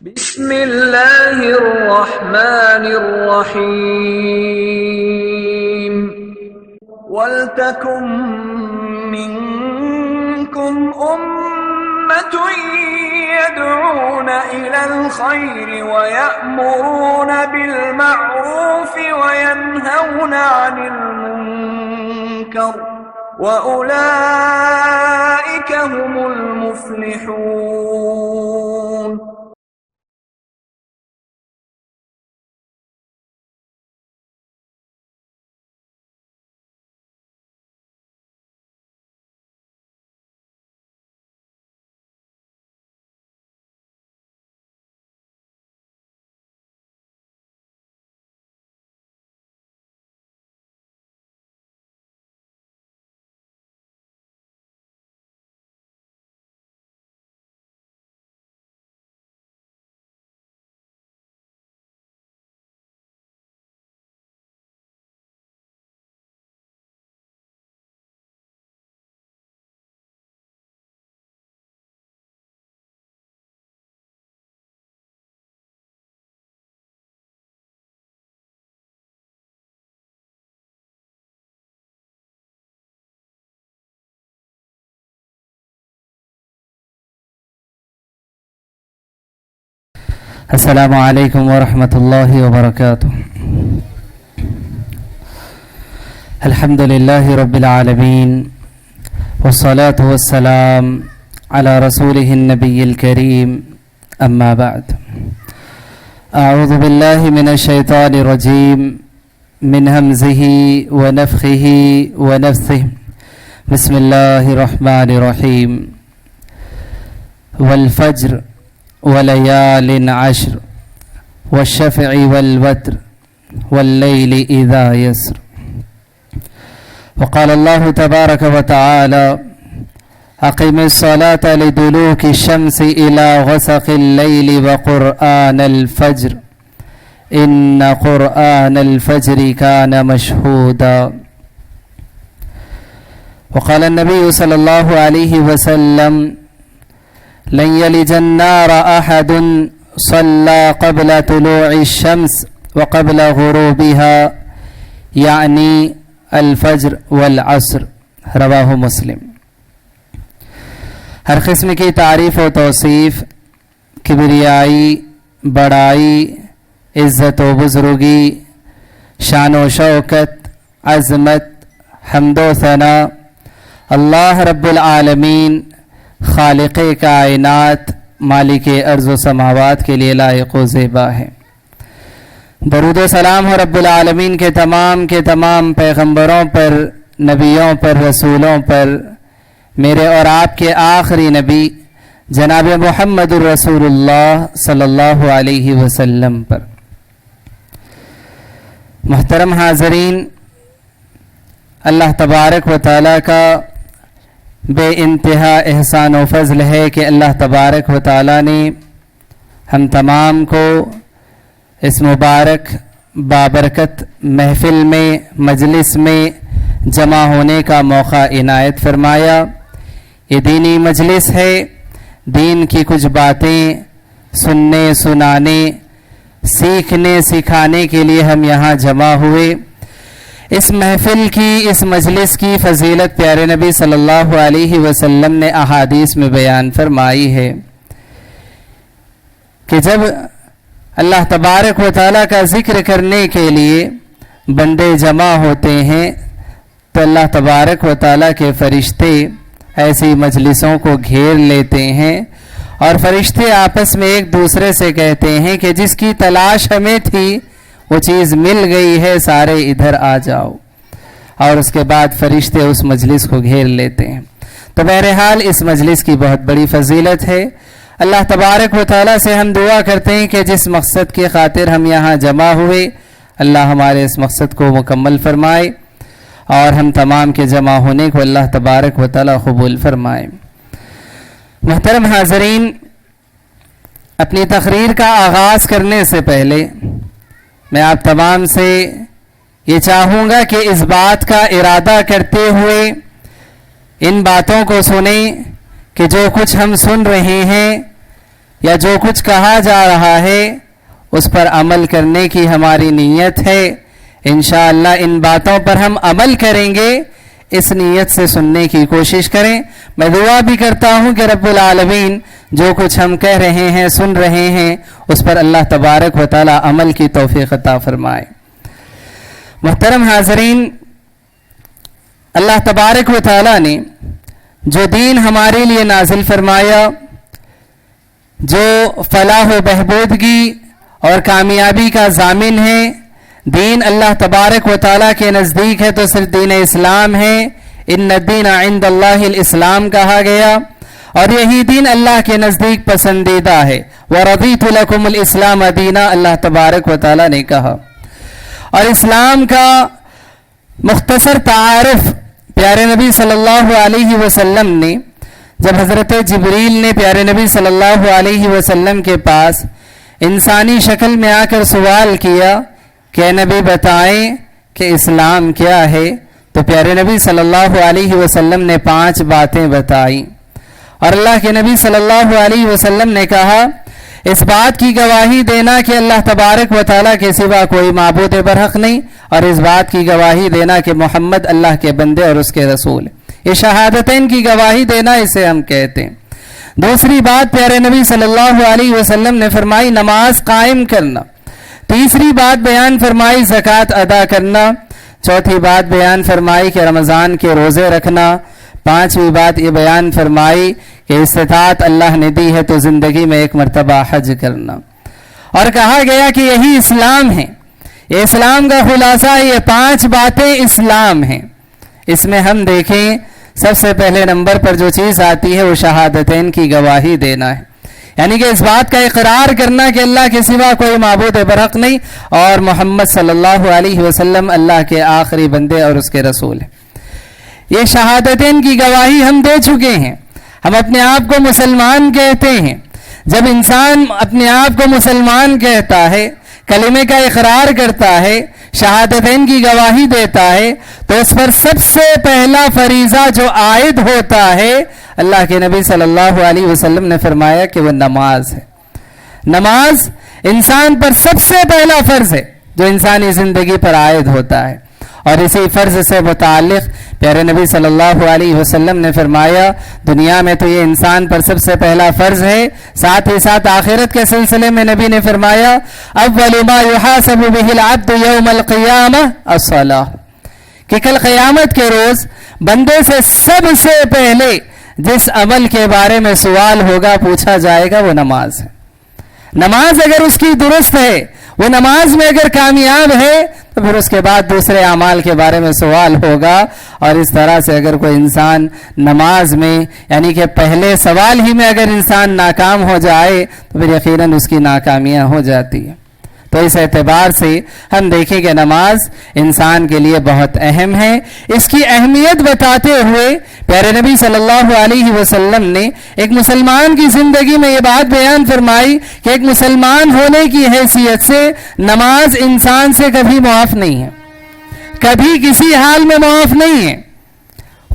بسم اللہ الرحمن الرحیم وَلْتَكُن مِّنكُمْ أُمَّةٌ يَدْعُونَ إِلَى الْخَيْرِ وَيَأْمُرُونَ بِالْمَعْرُوفِ وَيَنْهَوْنَ عَنِ الْمُنكَرِ وَأُولَئِكَ هُمُ الْمُفْلِحُونَ۔ السلام علیکم ورحمۃ اللہ وبرکاتہ۔ الحمد للہ رب العالمین والصلاة والسلام علی رسولہ النبی الکریم اما بعد۔ اعوذ باللہ من الشیطان الرجیم من ہمزہ ونفخہ ونفثہ بسم اللہ الرحمن الرحیم والفجر وَلَيَالٍ عَشْرٍ وَالشَّفْعِ وَالْوَتْرِ وَاللَّيْلِ إِذَا يَسْرٍ۔ وقال الله تبارك وتعالى أقم الصلاة لدلوك الشمس إلى غسق الليل وقرآن الفجر إن قرآن الفجر كان مشهودا۔ وقال النبي صلى الله عليه وسلم لن يلج النار أحد صلى قبل طلوع الشمس وقبل غروبها يعني الفجر والعصر، رواہ مسلم۔ ہر قسم کی تعریف و توصیف، کبریائی، بڑائی، عزت و بزرگی، شان و شوکت، عظمت، حمد و ثنا اللہ رب العالمین خالق کائنات مالک ارض و سماوات کے لیے لائق و زیبا ہے۔ درود و سلام ہو رب العالمین کے تمام پیغمبروں پر، نبیوں پر، رسولوں پر، میرے اور آپ کے آخری نبی جناب محمد الرسول اللہ صلی اللہ علیہ وسلم پر۔ محترم حاضرین، اللہ تبارک و تعالیٰ کا بے انتہا احسان و فضل ہے کہ اللہ تبارک و تعالیٰ نے ہم تمام کو اس مبارک بابرکت محفل میں، مجلس میں جمع ہونے کا موقع عنایت فرمایا۔ یہ دینی مجلس ہے، دین کی کچھ باتیں سننے، سنانے، سیکھنے، سکھانے کے لیے ہم یہاں جمع ہوئے۔ اس محفل کی، اس مجلس کی فضیلت پیارے نبی صلی اللہ علیہ وسلم نے احادیث میں بیان فرمائی ہے کہ جب اللہ تبارک و تعالیٰ کا ذکر کرنے کے لیے بندے جمع ہوتے ہیں تو اللہ تبارک و تعالیٰ کے فرشتے ایسی مجلسوں کو گھیر لیتے ہیں، اور فرشتے آپس میں ایک دوسرے سے کہتے ہیں کہ جس کی تلاش ہمیں تھی وہ چیز مل گئی ہے، سارے ادھر آ جاؤ، اور اس کے بعد فرشتے اس مجلس کو گھیر لیتے ہیں۔ تو بہرحال اس مجلس کی بہت بڑی فضیلت ہے۔ اللہ تبارک و تعالیٰ سے ہم دعا کرتے ہیں کہ جس مقصد کی خاطر ہم یہاں جمع ہوئے، اللہ ہمارے اس مقصد کو مکمل فرمائے، اور ہم تمام کے جمع ہونے کو اللہ تبارک و تعالیٰ قبول فرمائے۔ محترم حاضرین، اپنی تقریر کا آغاز کرنے سے پہلے میں آپ تمام سے یہ چاہوں گا کہ اس بات کا ارادہ کرتے ہوئے ان باتوں کو سنیں کہ جو کچھ ہم سن رہے ہیں یا جو کچھ کہا جا رہا ہے اس پر عمل کرنے کی ہماری نیت ہے. انشاءاللہ ان باتوں پر ہم عمل کریں گے. اس نیت سے سننے کی کوشش کریں. میں دعا بھی کرتا ہوں کہ رب العالمین جو کچھ ہم کہہ رہے ہیں سن رہے ہیں اس پر اللہ تبارک و تعالی عمل کی توفیق عطا فرمائے. محترم حاضرین، اللہ تبارک و تعالی نے جو دین ہمارے لیے نازل فرمایا، جو فلاح و بہبودگی اور کامیابی کا ضامن ہے، دین اللہ تبارک و تعالیٰ کے نزدیک ہے تو صرف دین اسلام ہے. ان الدین عند اللہ الاسلام کہا گیا اور یہی دین اللہ کے نزدیک پسندیدہ ہے. وَرَضِيتُ لَكُمُ الْإِسْلَامَ دِينًا اللہ تبارک و تعالیٰ نے کہا. اور اسلام کا مختصر تعارف پیارے نبی صلی اللہ علیہ وسلم نے جب حضرت جبریل نے پیارے نبی صلی اللہ علیہ وسلم کے پاس انسانی شکل میں آ کر سوال کیا کہ نبی بتائیں کہ اسلام کیا ہے، تو پیارے نبی صلی اللہ علیہ وسلم نے 5 باتیں بتائیں. اور اللہ کے نبی صلی اللہ علیہ وسلم نے کہا اس بات کی گواہی دینا کہ اللہ تبارک و تعالیٰ کے سوا کوئی معبود برحق نہیں، اور اس بات کی گواہی دینا کہ محمد اللہ کے بندے اور اس کے رسول. یہ شہادتین کی گواہی دینا اسے ہم کہتے ہیں. دوسری بات پیارے نبی صلی اللہ علیہ وسلم نے فرمائی نماز قائم کرنا. تیسری بات بیان فرمائی زکوٰۃ ادا کرنا. چوتھی بات بیان فرمائی کہ رمضان کے روزے رکھنا. پانچویں بات یہ بیان فرمائی کہ استطاعت اللہ نے دی ہے تو زندگی میں ایک مرتبہ حج کرنا. اور کہا گیا کہ یہی اسلام ہے، یہ اسلام کا خلاصہ، یہ 5 باتیں اسلام ہیں. اس میں ہم دیکھیں سب سے پہلے نمبر پر جو چیز آتی ہے وہ شہادتین کی گواہی دینا ہے، یعنی کہ اس بات کا اقرار کرنا کہ اللہ کے سوا کوئی معبود برحق نہیں اور محمد صلی اللہ علیہ وسلم اللہ کے آخری بندے اور اس کے رسول ہیں. یہ شہادتین کی گواہی ہم دے چکے ہیں. ہم اپنے آپ کو مسلمان کہتے ہیں. جب انسان اپنے آپ کو مسلمان کہتا ہے، کلمے کا اقرار کرتا ہے، شہادتین کی گواہی دیتا ہے، تو اس پر سب سے پہلا فریضہ جو عائد ہوتا ہے اللہ کے نبی صلی اللہ علیہ وسلم نے فرمایا کہ وہ نماز ہے. نماز انسان پر سب سے پہلا فرض ہے جو انسانی زندگی پر عائد ہوتا ہے. اور اسی فرض سے متعلق پیارے نبی صلی اللہ علیہ وسلم نے فرمایا دنیا میں تو یہ انسان پر سب سے پہلا فرض ہے، ساتھ ہی ساتھ آخرت کے سلسلے میں نبی نے فرمایا اول ما یحاسب به العبد یوم القیامہ الصلاۃ، کہ کل قیامت کے روز بندے سے سب سے پہلے جس عمل کے بارے میں سوال ہوگا، پوچھا جائے گا، وہ نماز ہے. نماز اگر اس کی درست ہے، وہ نماز میں اگر کامیاب ہے، تو پھر اس کے بعد دوسرے اعمال کے بارے میں سوال ہوگا. اور اس طرح سے اگر کوئی انسان نماز میں یعنی کہ پہلے سوال ہی میں اگر انسان ناکام ہو جائے تو پھر یقیناً اس کی ناکامیاں ہو جاتی ہیں. تو اس اعتبار سے ہم دیکھیں کہ نماز انسان کے لیے بہت اہم ہے. اس کی اہمیت بتاتے ہوئے پیارے نبی صلی اللہ علیہ وسلم نے ایک مسلمان کی زندگی میں یہ بات بیان فرمائی کہ ایک مسلمان ہونے کی حیثیت سے نماز انسان سے کبھی معاف نہیں ہے، کبھی کسی حال میں معاف نہیں ہے.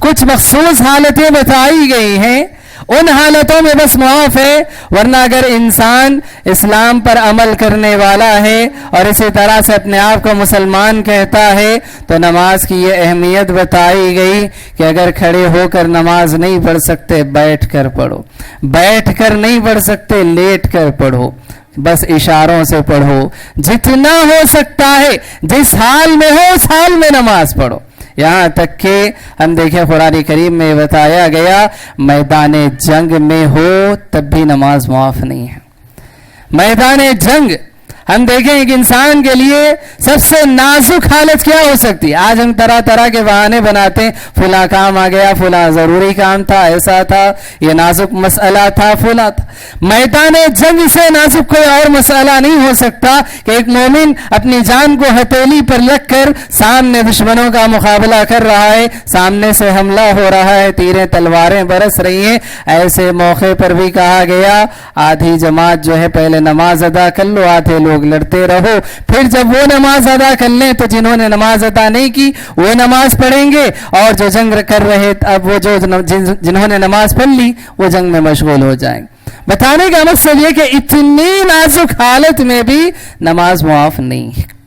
کچھ مخصوص حالتیں بتائی گئی ہیں، ان حالتوں میں بس معاف ہے، ورنہ اگر انسان اسلام پر عمل کرنے والا ہے اور اسی طرح سے اپنے آپ کو مسلمان کہتا ہے تو نماز کی یہ اہمیت بتائی گئی کہ اگر کھڑے ہو کر نماز نہیں پڑھ سکتے بیٹھ کر پڑھو، بیٹھ کر نہیں پڑھ سکتے لیٹ کر پڑھو، بس اشاروں سے پڑھو، جتنا ہو سکتا ہے جس حال میں ہو اس حال میں نماز پڑھو. یہاں تک کہ ہم دیکھیں قرآن کریم میں بتایا گیا میدان جنگ میں ہو تب بھی نماز معاف نہیں ہے. میدان جنگ ہم دیکھیں ایک انسان کے لیے سب سے نازک حالت کیا ہو سکتی ہے. آج ہم طرح طرح کے بہانے بناتے ہیں، فلاں کام آ گیا، فلاں ضروری کام تھا، ایسا تھا، یہ نازک مسئلہ تھا، فلاں تھا. میدان جنگ سے نازک کوئی اور مسئلہ نہیں ہو سکتا کہ ایک مومن اپنی جان کو ہتھیلی پر رکھ کر سامنے دشمنوں کا مقابلہ کر رہا ہے، سامنے سے حملہ ہو رہا ہے، تیریں تلواریں برس رہی ہیں. ایسے موقع پر بھی کہا گیا آدھی جماعت جو ہے پہلے نماز ادا کر لو، آدھے لوگ لڑتے رہو، پھر جب وہ نماز ادا کر لیں تو جنہوں نے نماز ادا نہیں کی وہ نماز پڑھیں گے، اور جو جنگ کر رہے اب وہ جو جنہوں نے نماز پڑھ لی وہ جنگ میں مشغول ہو جائیں گے. بتانے کا مقصد یہ کہ اتنی نازک حالت میں بھی نماز معاف نہیں ہے.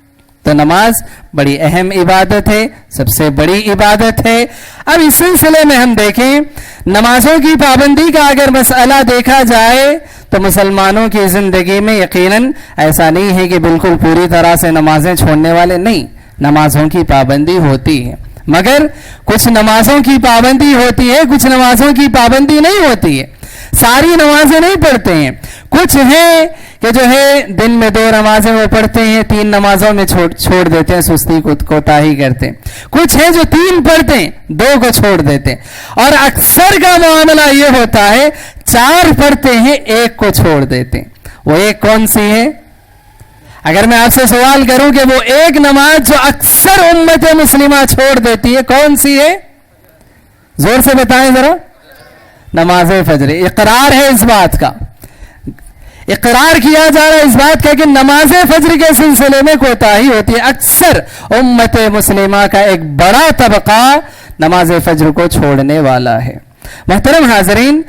تو نماز بڑی اہم عبادت ہے, سب سے بڑی عبادت ہے. اب اس سلسلے میں ہم دیکھیں نمازوں کی پابندی کا اگر مسئلہ دیکھا جائے تو مسلمانوں کی زندگی میں یقیناً ایسا نہیں ہے کہ بالکل پوری طرح سے نمازیں چھوڑنے والے نہیں. نمازوں کی پابندی ہوتی ہے, مگر کچھ نمازوں کی پابندی ہوتی ہے, کچھ نمازوں کی پابندی نہیں ہوتی ہے. ساری نمازیں نہیں پڑھتے ہیں. کچھ ہیں کہ جو ہے دن میں 2 نمازیں وہ پڑھتے ہیں, 3 نمازوں میں چھوڑ دیتے ہیں, سستی کوتاہی کرتے ہیں. کچھ ہیں جو 3 پڑھتے ہیں, 2 کو چھوڑ دیتے ہیں. اور اکثر کا معاملہ یہ ہوتا ہے 4 پڑھتے ہیں, 1 کو چھوڑ دیتے ہیں. وہ ایک کون سی ہے؟ اگر میں آپ سے سوال کروں کہ وہ ایک نماز جو اکثر امت مسلمہ چھوڑ دیتی ہے کون سی ہے؟ زور سے بتائیں ذرا. نماز فجر. اقرار ہے اس بات کا, اقرار کیا جا رہا ہے اس بات کا کہ نماز فجر کے سلسلے میں کوتاہی ہوتی ہے. اکثر امت مسلمہ کا ایک بڑا طبقہ نماز فجر کو چھوڑنے والا ہے. محترم حاضرین,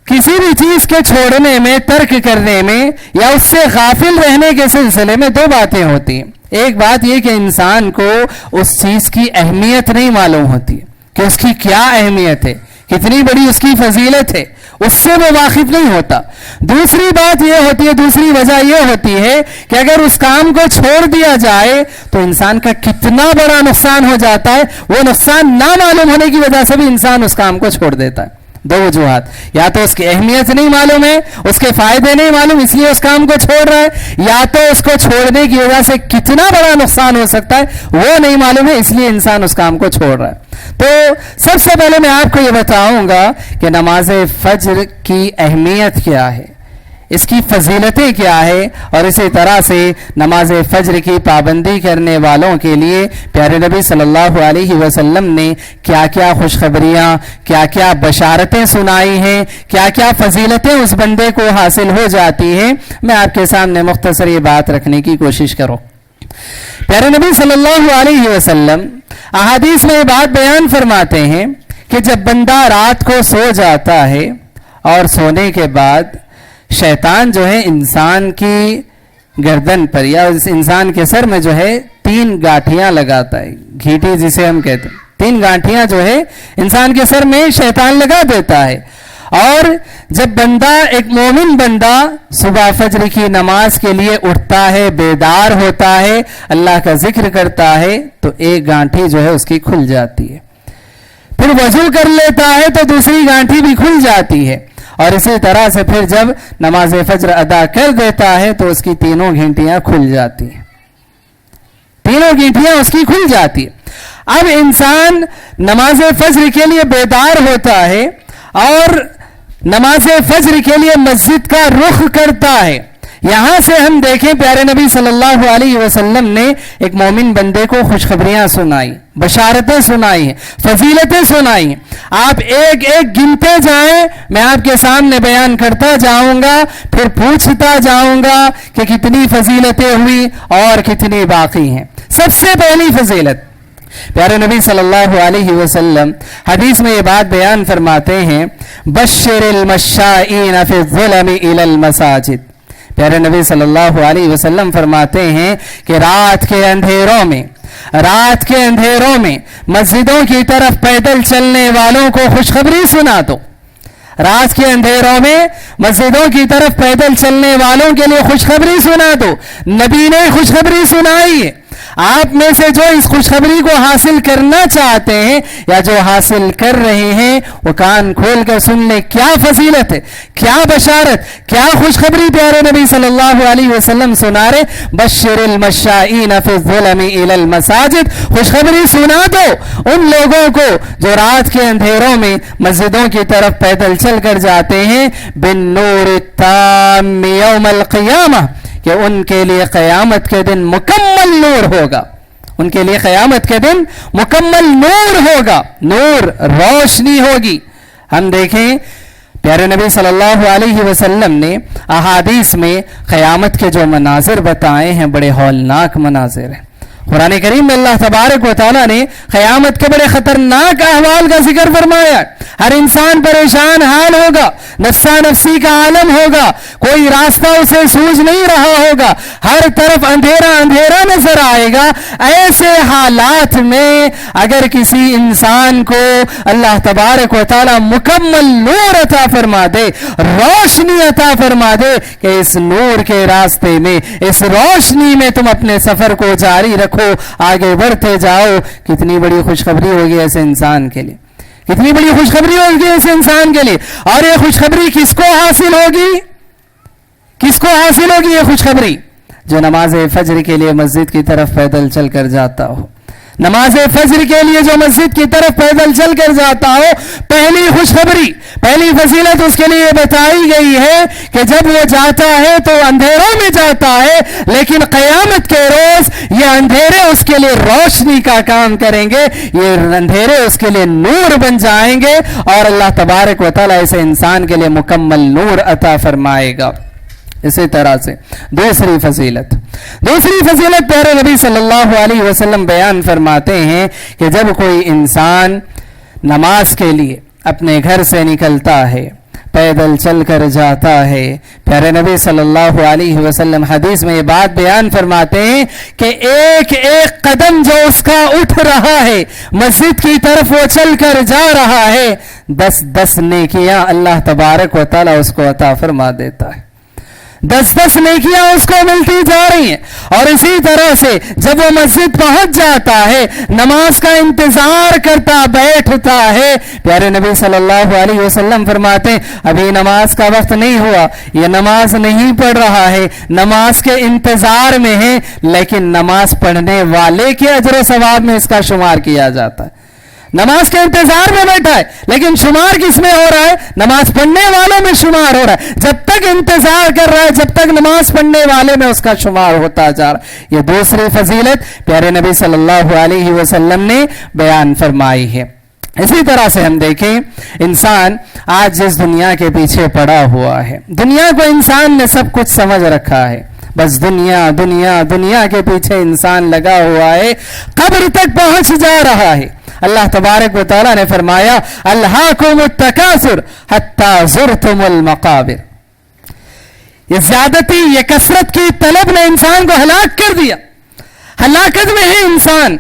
کسی بھی چیز کے چھوڑنے میں, ترک کرنے میں یا اس سے غافل رہنے کے سلسلے میں 2 باتیں ہوتی ہیں. ایک بات یہ کہ انسان کو اس چیز کی اہمیت نہیں معلوم ہوتی کہ اس کی کیا اہمیت ہے, کتنی بڑی اس کی فضیلت ہے, اس سے وہ واقف نہیں ہوتا. دوسری بات یہ ہوتی ہے, دوسری وجہ یہ ہوتی ہے کہ اگر اس کام کو چھوڑ دیا جائے تو انسان کا کتنا بڑا نقصان ہو جاتا ہے. وہ نقصان نہ معلوم ہونے کی وجہ سے بھی انسان اس کام کو چھوڑ دیتا ہے. 2 وجوہات, یا تو اس کی اہمیت نہیں معلوم ہے, اس کے فائدے نہیں معلوم اس لیے اس کام کو چھوڑ رہا ہے, یا تو اس کو چھوڑنے کی وجہ سے کتنا بڑا نقصان ہو سکتا ہے وہ نہیں معلوم ہے, اس لیے انسان اس کام کو چھوڑ رہا ہے. تو سب سے پہلے میں آپ کو یہ بتاؤں گا کہ نماز فجر کی اہمیت کیا ہے, اس کی فضیلتیں کیا ہے, اور اسی طرح سے نماز فجر کی پابندی کرنے والوں کے لیے پیارے نبی صلی اللہ علیہ وسلم نے کیا کیا خوشخبریاں, کیا کیا بشارتیں سنائی ہیں, کیا کیا فضیلتیں اس بندے کو حاصل ہو جاتی ہیں. میں آپ کے سامنے مختصر یہ بات رکھنے کی کوشش کروں. پیارے نبی صلی اللہ علیہ وسلم احادیث میں یہ بات بیان فرماتے ہیں کہ جب بندہ رات کو سو جاتا ہے اور سونے کے بعد شیطان جو ہے انسان کی گردن پر یا انسان کے سر میں جو ہے 3 گانٹھیاں لگاتا ہے, گھیٹی جسے ہم کہتے ہیں, 3 گانٹھیاں جو ہے انسان کے سر میں شیطان لگا دیتا ہے. اور جب بندہ, ایک مومن بندہ صبح فجر کی نماز کے لیے اٹھتا ہے, بیدار ہوتا ہے, اللہ کا ذکر کرتا ہے تو 1 گانٹھی جو ہے اس کی کھل جاتی ہے. پھر وضو کر لیتا ہے تو دوسری گانٹھی بھی کھل جاتی ہے. اور اسی طرح سے پھر جب نماز فجر ادا کر دیتا ہے تو اس کی 3 گھنٹیاں کھل جاتی ہیں, 3 گھنٹیاں اس کی کھل جاتی ہے. اب انسان نماز فجر کے لیے بیدار ہوتا ہے اور نماز فجر کے لیے مسجد کا رخ کرتا ہے. یہاں سے ہم دیکھیں پیارے نبی صلی اللہ علیہ وسلم نے ایک مومن بندے کو خوشخبریاں سنائی, بشارتیں سنائی, فضیلتیں سنائی. آپ ایک ایک گنتے جائیں, میں آپ کے سامنے بیان کرتا جاؤں گا, پھر پوچھتا جاؤں گا کہ کتنی فضیلتیں ہوئی اور کتنی باقی ہیں. سب سے پہلی فضیلت, پیارے نبی صلی اللہ علیہ وسلم حدیث میں یہ بات بیان فرماتے ہیں, بشر المشائین فی الظلم الی المساجد. پیارے نبی صلی اللہ علیہ وسلم فرماتے ہیں کہ رات کے اندھیروں میں مسجدوں کی طرف پیدل چلنے والوں کو خوشخبری سنا دو. رات کے اندھیروں میں مسجدوں کی طرف پیدل چلنے والوں کے لیے خوشخبری سنا دو. نبی نے خوشخبری سنائی ہے. آپ میں سے جو اس خوشخبری کو حاصل کرنا چاہتے ہیں یا جو حاصل کر رہے ہیں وہ کان کھول کر سن لیں, کیا فضیلت ہے, کیا بشارت, کیا خوشخبری پیارے نبی صلی اللہ علیہ وسلم سنا رہے. بشر المشائین فی الظلم الی المساجد, خوشخبری سنا دو ان لوگوں کو جو رات کے اندھیروں میں مسجدوں کی طرف پیدل چل کر جاتے ہیں, بالنور التام یوم القیامہ, کہ ان کے لیے قیامت کے دن مکمل نور ہوگا, ان کے لیے قیامت کے دن مکمل نور ہوگا, نور روشنی ہوگی. ہم دیکھیں پیارے نبی صلی اللہ علیہ وسلم نے احادیث میں قیامت کے جو مناظر بتائے ہیں بڑے ہولناک مناظر ہیں. قرآن کریم میں اللہ تبارک و تعالیٰ نے قیامت کے بڑے خطرناک احوال کا ذکر فرمایا. ہر انسان پریشان حال ہوگا, نفسا نفسی کا عالم ہوگا, کوئی راستہ اسے سوجھ نہیں رہا ہوگا, ہر طرف اندھیرا اندھیرا نظر آئے گا. ایسے حالات میں اگر کسی انسان کو اللہ تبارک و تعالیٰ مکمل نور عطا فرما دے, روشنی عطا فرما دے کہ اس نور کے راستے میں, اس روشنی میں تم اپنے سفر کو جاری رکھو, آگے بڑھتے جاؤ, کتنی بڑی خوشخبری ہوگی ایسے انسان کے لیے, کتنی بڑی خوشخبری ہوگی ایسے انسان کے لیے. اور یہ خوشخبری کس کو حاصل ہوگی؟ کس کو حاصل ہوگی یہ خوشخبری؟ جو نماز فجر کے لیے مسجد کی طرف پیدل چل کر جاتا ہو. نماز فجر کے لیے جو مسجد کی طرف پیدل چل کر جاتا ہو, پہلی خوشخبری, پہلی فضیلت اس کے لیے بتائی گئی ہے کہ جب وہ جاتا ہے تو اندھیروں میں جاتا ہے, لیکن قیامت کے روز یہ اندھیرے اس کے لیے روشنی کا کام کریں گے, یہ اندھیرے اس کے لیے نور بن جائیں گے, اور اللہ تبارک و تعالیٰ ایسے انسان کے لیے مکمل نور عطا فرمائے گا. اسی طرح سے دوسری فضیلت پیارے نبی صلی اللہ علیہ وسلم بیان فرماتے ہیں کہ جب کوئی انسان نماز کے لیے اپنے گھر سے نکلتا ہے, پیدل چل کر جاتا ہے, پیارے نبی صلی اللہ علیہ وسلم حدیث میں یہ بات بیان فرماتے ہیں کہ ایک ایک قدم جو اس کا اٹھ رہا ہے, مسجد کی طرف وہ چل کر جا رہا ہے, 10 نیکیاں اللہ تبارک و تعالیٰ اس کو عطا فرما دیتا ہے. 10 نیکیاں اس کو ملتی جا رہی ہیں. اور اسی طرح سے جب وہ مسجد پہنچ جاتا ہے, نماز کا انتظار کرتا بیٹھتا ہے, پیارے نبی صلی اللہ علیہ وسلم فرماتے ہیں ابھی نماز کا وقت نہیں ہوا, یہ نماز نہیں پڑھ رہا ہے, نماز کے انتظار میں ہے, لیکن نماز پڑھنے والے کے اجر و ثواب میں اس کا شمار کیا جاتا ہے. نماز کے انتظار میں بیٹھا ہے, لیکن شمار کس میں ہو رہا ہے؟ نماز پڑھنے والوں میں شمار ہو رہا ہے. جب تک انتظار کر رہا ہے, جب تک نماز پڑھنے والے میں اس کا شمار ہوتا جا رہا ہے. یہ دوسری فضیلت پیارے نبی صلی اللہ علیہ وسلم نے بیان فرمائی ہے. اسی طرح سے ہم دیکھیں, انسان آج جس دنیا کے پیچھے پڑا ہوا ہے, دنیا کو انسان نے سب کچھ سمجھ رکھا ہے, بس دنیا دنیا دنیا کے پیچھے انسان لگا ہوا ہے, قبر تک پہنچ جا رہا ہے. اللہ تبارک و تعالیٰ نے فرمایا الہاکم التکاثر حتی زرتم المقابر. یہ زیادتی, یہ کثرت کی طلب نے انسان کو ہلاک کر دیا, ہلاکت میں ہے انسان.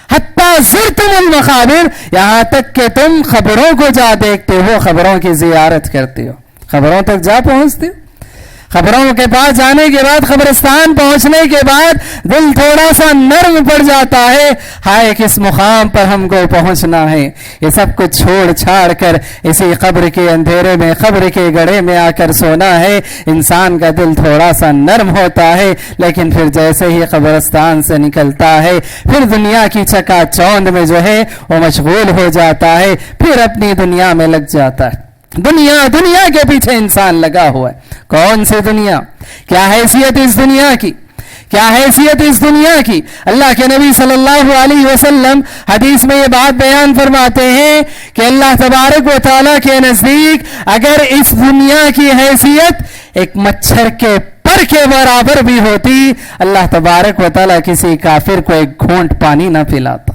حتی زرتم المقابر, یہاں تک کہ تم خبروں کو جا دیکھتے ہو, خبروں کی زیارت کرتے ہو, خبروں تک جا پہنچتے ہو. خبروں کے پاس جانے کے بعد, قبرستان پہنچنے کے بعد دل تھوڑا سا نرم پڑ جاتا ہے, ہائے کس مقام پر ہم کو پہنچنا ہے. یہ سب کچھ چھوڑ چھاڑ کر اسی قبر کے اندھیرے میں, قبر کے گڑھے میں آ کر سونا ہے. انسان کا دل تھوڑا سا نرم ہوتا ہے, لیکن پھر جیسے ہی قبرستان سے نکلتا ہے, پھر دنیا کی چکا چوند میں جو ہے وہ مشغول ہو جاتا ہے, پھر اپنی دنیا میں لگ جاتا ہے. دنیا کے پیچھے انسان لگا ہوا ہے. کون سی دنیا؟ کیا حیثیت اس دنیا کی؟ کیا حیثیت اس دنیا کی؟ اللہ کے نبی صلی اللہ علیہ وسلم حدیث میں یہ بات بیان فرماتے ہیں کہ اللہ تبارک و تعالیٰ کے نزدیک اگر اس دنیا کی حیثیت ایک مچھر کے پر کے برابر بھی ہوتی, اللہ تبارک و تعالیٰ کسی کافر کو ایک گھونٹ پانی نہ پلاتا.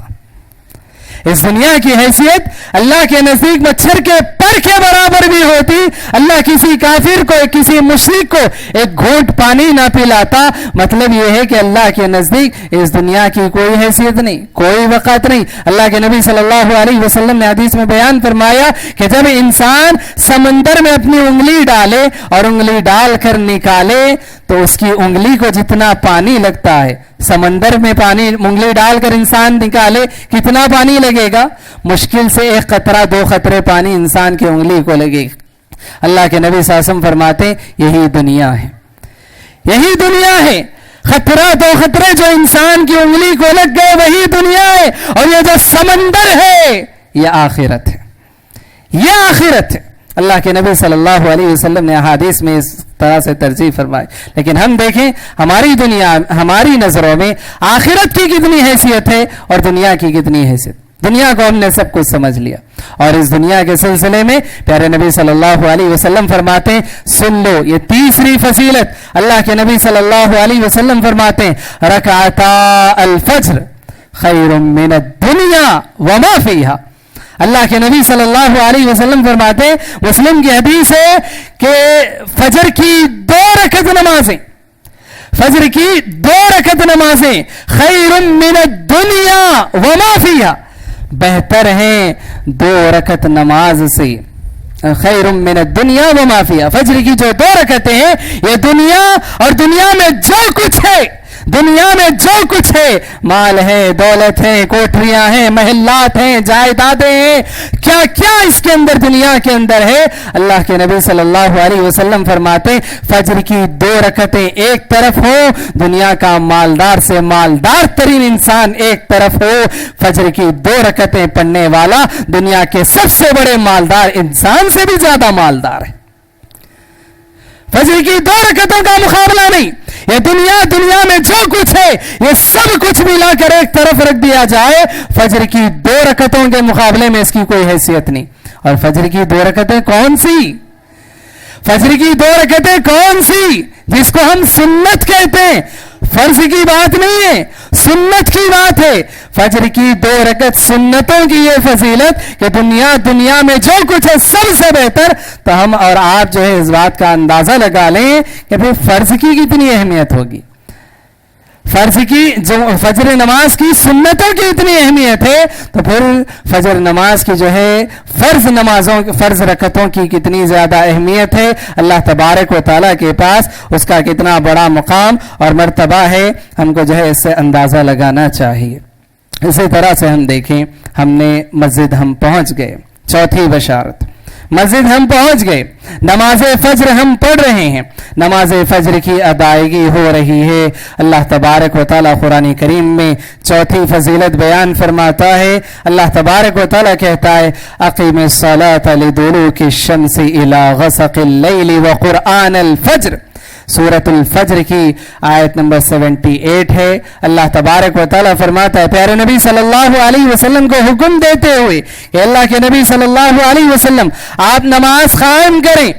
اس دنیا کی حیثیت اللہ کے نزدیک مچھر کے پر کے برابر بھی ہوتی, اللہ کسی کافر کو, کسی مشرک کو ایک گھونٹ پانی نہ پلاتا. مطلب یہ ہے کہ اللہ کے نزدیک اس دنیا کی کوئی حیثیت نہیں, کوئی وقت نہیں. اللہ کے نبی صلی اللہ علیہ وسلم نے حدیث میں بیان فرمایا کہ جب انسان سمندر میں اپنی انگلی ڈالے اور انگلی ڈال کر نکالے تو اس کی انگلی کو جتنا پانی لگتا ہے, سمندر میں پانی انگلی ڈال کر انسان نکالے کتنا پانی لگے گا؟ مشکل سے 1 قطرہ 2 قطرے پانی انسان کی انگلی کو لگے گا. اللہ کے نبی صلی اللہ علیہ وسلم فرماتے یہی دنیا ہے, یہی دنیا ہے. قطرہ 2 قطرے جو انسان کی انگلی کو لگ گئے وہی دنیا ہے. اور یہ جو سمندر ہے یہ آخرت ہے, یہ آخرت ہے. اللہ کے نبی صلی اللہ علیہ وسلم نے احادیث میں اس طرح سے ترجیح فرمائی. لیکن ہم دیکھیں ہماری دنیا, ہماری نظروں میں آخرت کی کتنی حیثیت ہے اور دنیا کی کتنی حیثیت. دنیا کو ہم نے سب کچھ سمجھ لیا. اور اس دنیا کے سلسلے میں پیارے نبی صلی اللہ علیہ وسلم فرماتے ہیں, سن لو یہ تیسری فضیلت اللہ کے نبی صلی اللہ علیہ وسلم فرماتے ہیں, رکعتا الفجر خیر من الدنیا وما فیہا. اللہ کے نبی صلی اللہ علیہ وسلم فرماتے ہیں, مسلم کی حدیث ہے کہ فجر کی 2 رکعت نمازیں, فجر کی 2 رکعت نمازیں خیر من الدنیا وما فیہا, بہتر ہیں 2 رکعت نماز سے, خیر من الدنیا وما فیہا. فجر کی جو 2 رکعتیں ہیں یہ دنیا اور دنیا میں جو کچھ ہے, دنیا میں جو کچھ ہے, مال ہے, دولت ہے, کوٹریاں ہیں, محلات ہیں, جائیدادیں ہیں, کیا کیا اس کے اندر دنیا کے اندر ہے, اللہ کے نبی صلی اللہ علیہ وسلم فرماتے فجر کی 2 رکعتیں ایک طرف ہو, دنیا کا مالدار سے مالدار ترین انسان ایک طرف ہو, فجر کی 2 رکعتیں پڑھنے والا دنیا کے سب سے بڑے مالدار انسان سے بھی زیادہ مالدار ہے. فجر کی 2 رکعتوں کا مقابلہ نہیں, یہ دنیا میں جو کچھ ہے یہ سب کچھ ملا کر ایک طرف رکھ دیا جائے, فجر کی 2 رکعتوں کے مقابلے میں اس کی کوئی حیثیت نہیں. اور فجر کی 2 رکعتیں کون سی, فجر کی 2 رکعتیں کون سی جس کو ہم سنت کہتے ہیں, فرض کی بات نہیں ہے, سنت کی بات ہے. فجر کی 2 رکعت سنتوں کی یہ فضیلت کہ دنیا میں جو کچھ ہے سب سے بہتر. تو ہم اور آپ جو ہے اس بات کا اندازہ لگا لیں کہ پھر فرض کی کتنی اہمیت ہوگی, فرض کی جو فجر نماز کی سنتوں کی اتنی اہمیت ہے, تو پھر فجر نماز کی جو ہے فرض رکعتوں کی کتنی زیادہ اہمیت ہے, اللہ تبارک و تعالیٰ کے پاس اس کا کتنا بڑا مقام اور مرتبہ ہے, ہم کو جو ہے اس سے اندازہ لگانا چاہیے. اسی طرح سے ہم دیکھیں, ہم نے مسجد ہم پہنچ گئے, چوتھی بشارت, مسجد ہم پہنچ گئے, نماز فجر ہم پڑھ رہے ہیں, نماز فجر کی ادائیگی ہو رہی ہے. اللہ تبارک و تعالیٰ قرآن کریم میں چوتھی فضیلت بیان فرماتا ہے. اللہ تبارک و تعالیٰ کہتا ہے, اقیم الصلاۃ لدلوک الشمس الی غسق اللیل وقرآن الفجر. سورۃ الفجر کی آیت نمبر 78 ہے. اللہ تبارک و تعالیٰ فرماتا ہے پیارے نبی صلی اللہ علیہ وسلم کو حکم دیتے ہوئے کہ اللہ کے نبی صلی اللہ علیہ وسلم آپ نماز قائم کریں,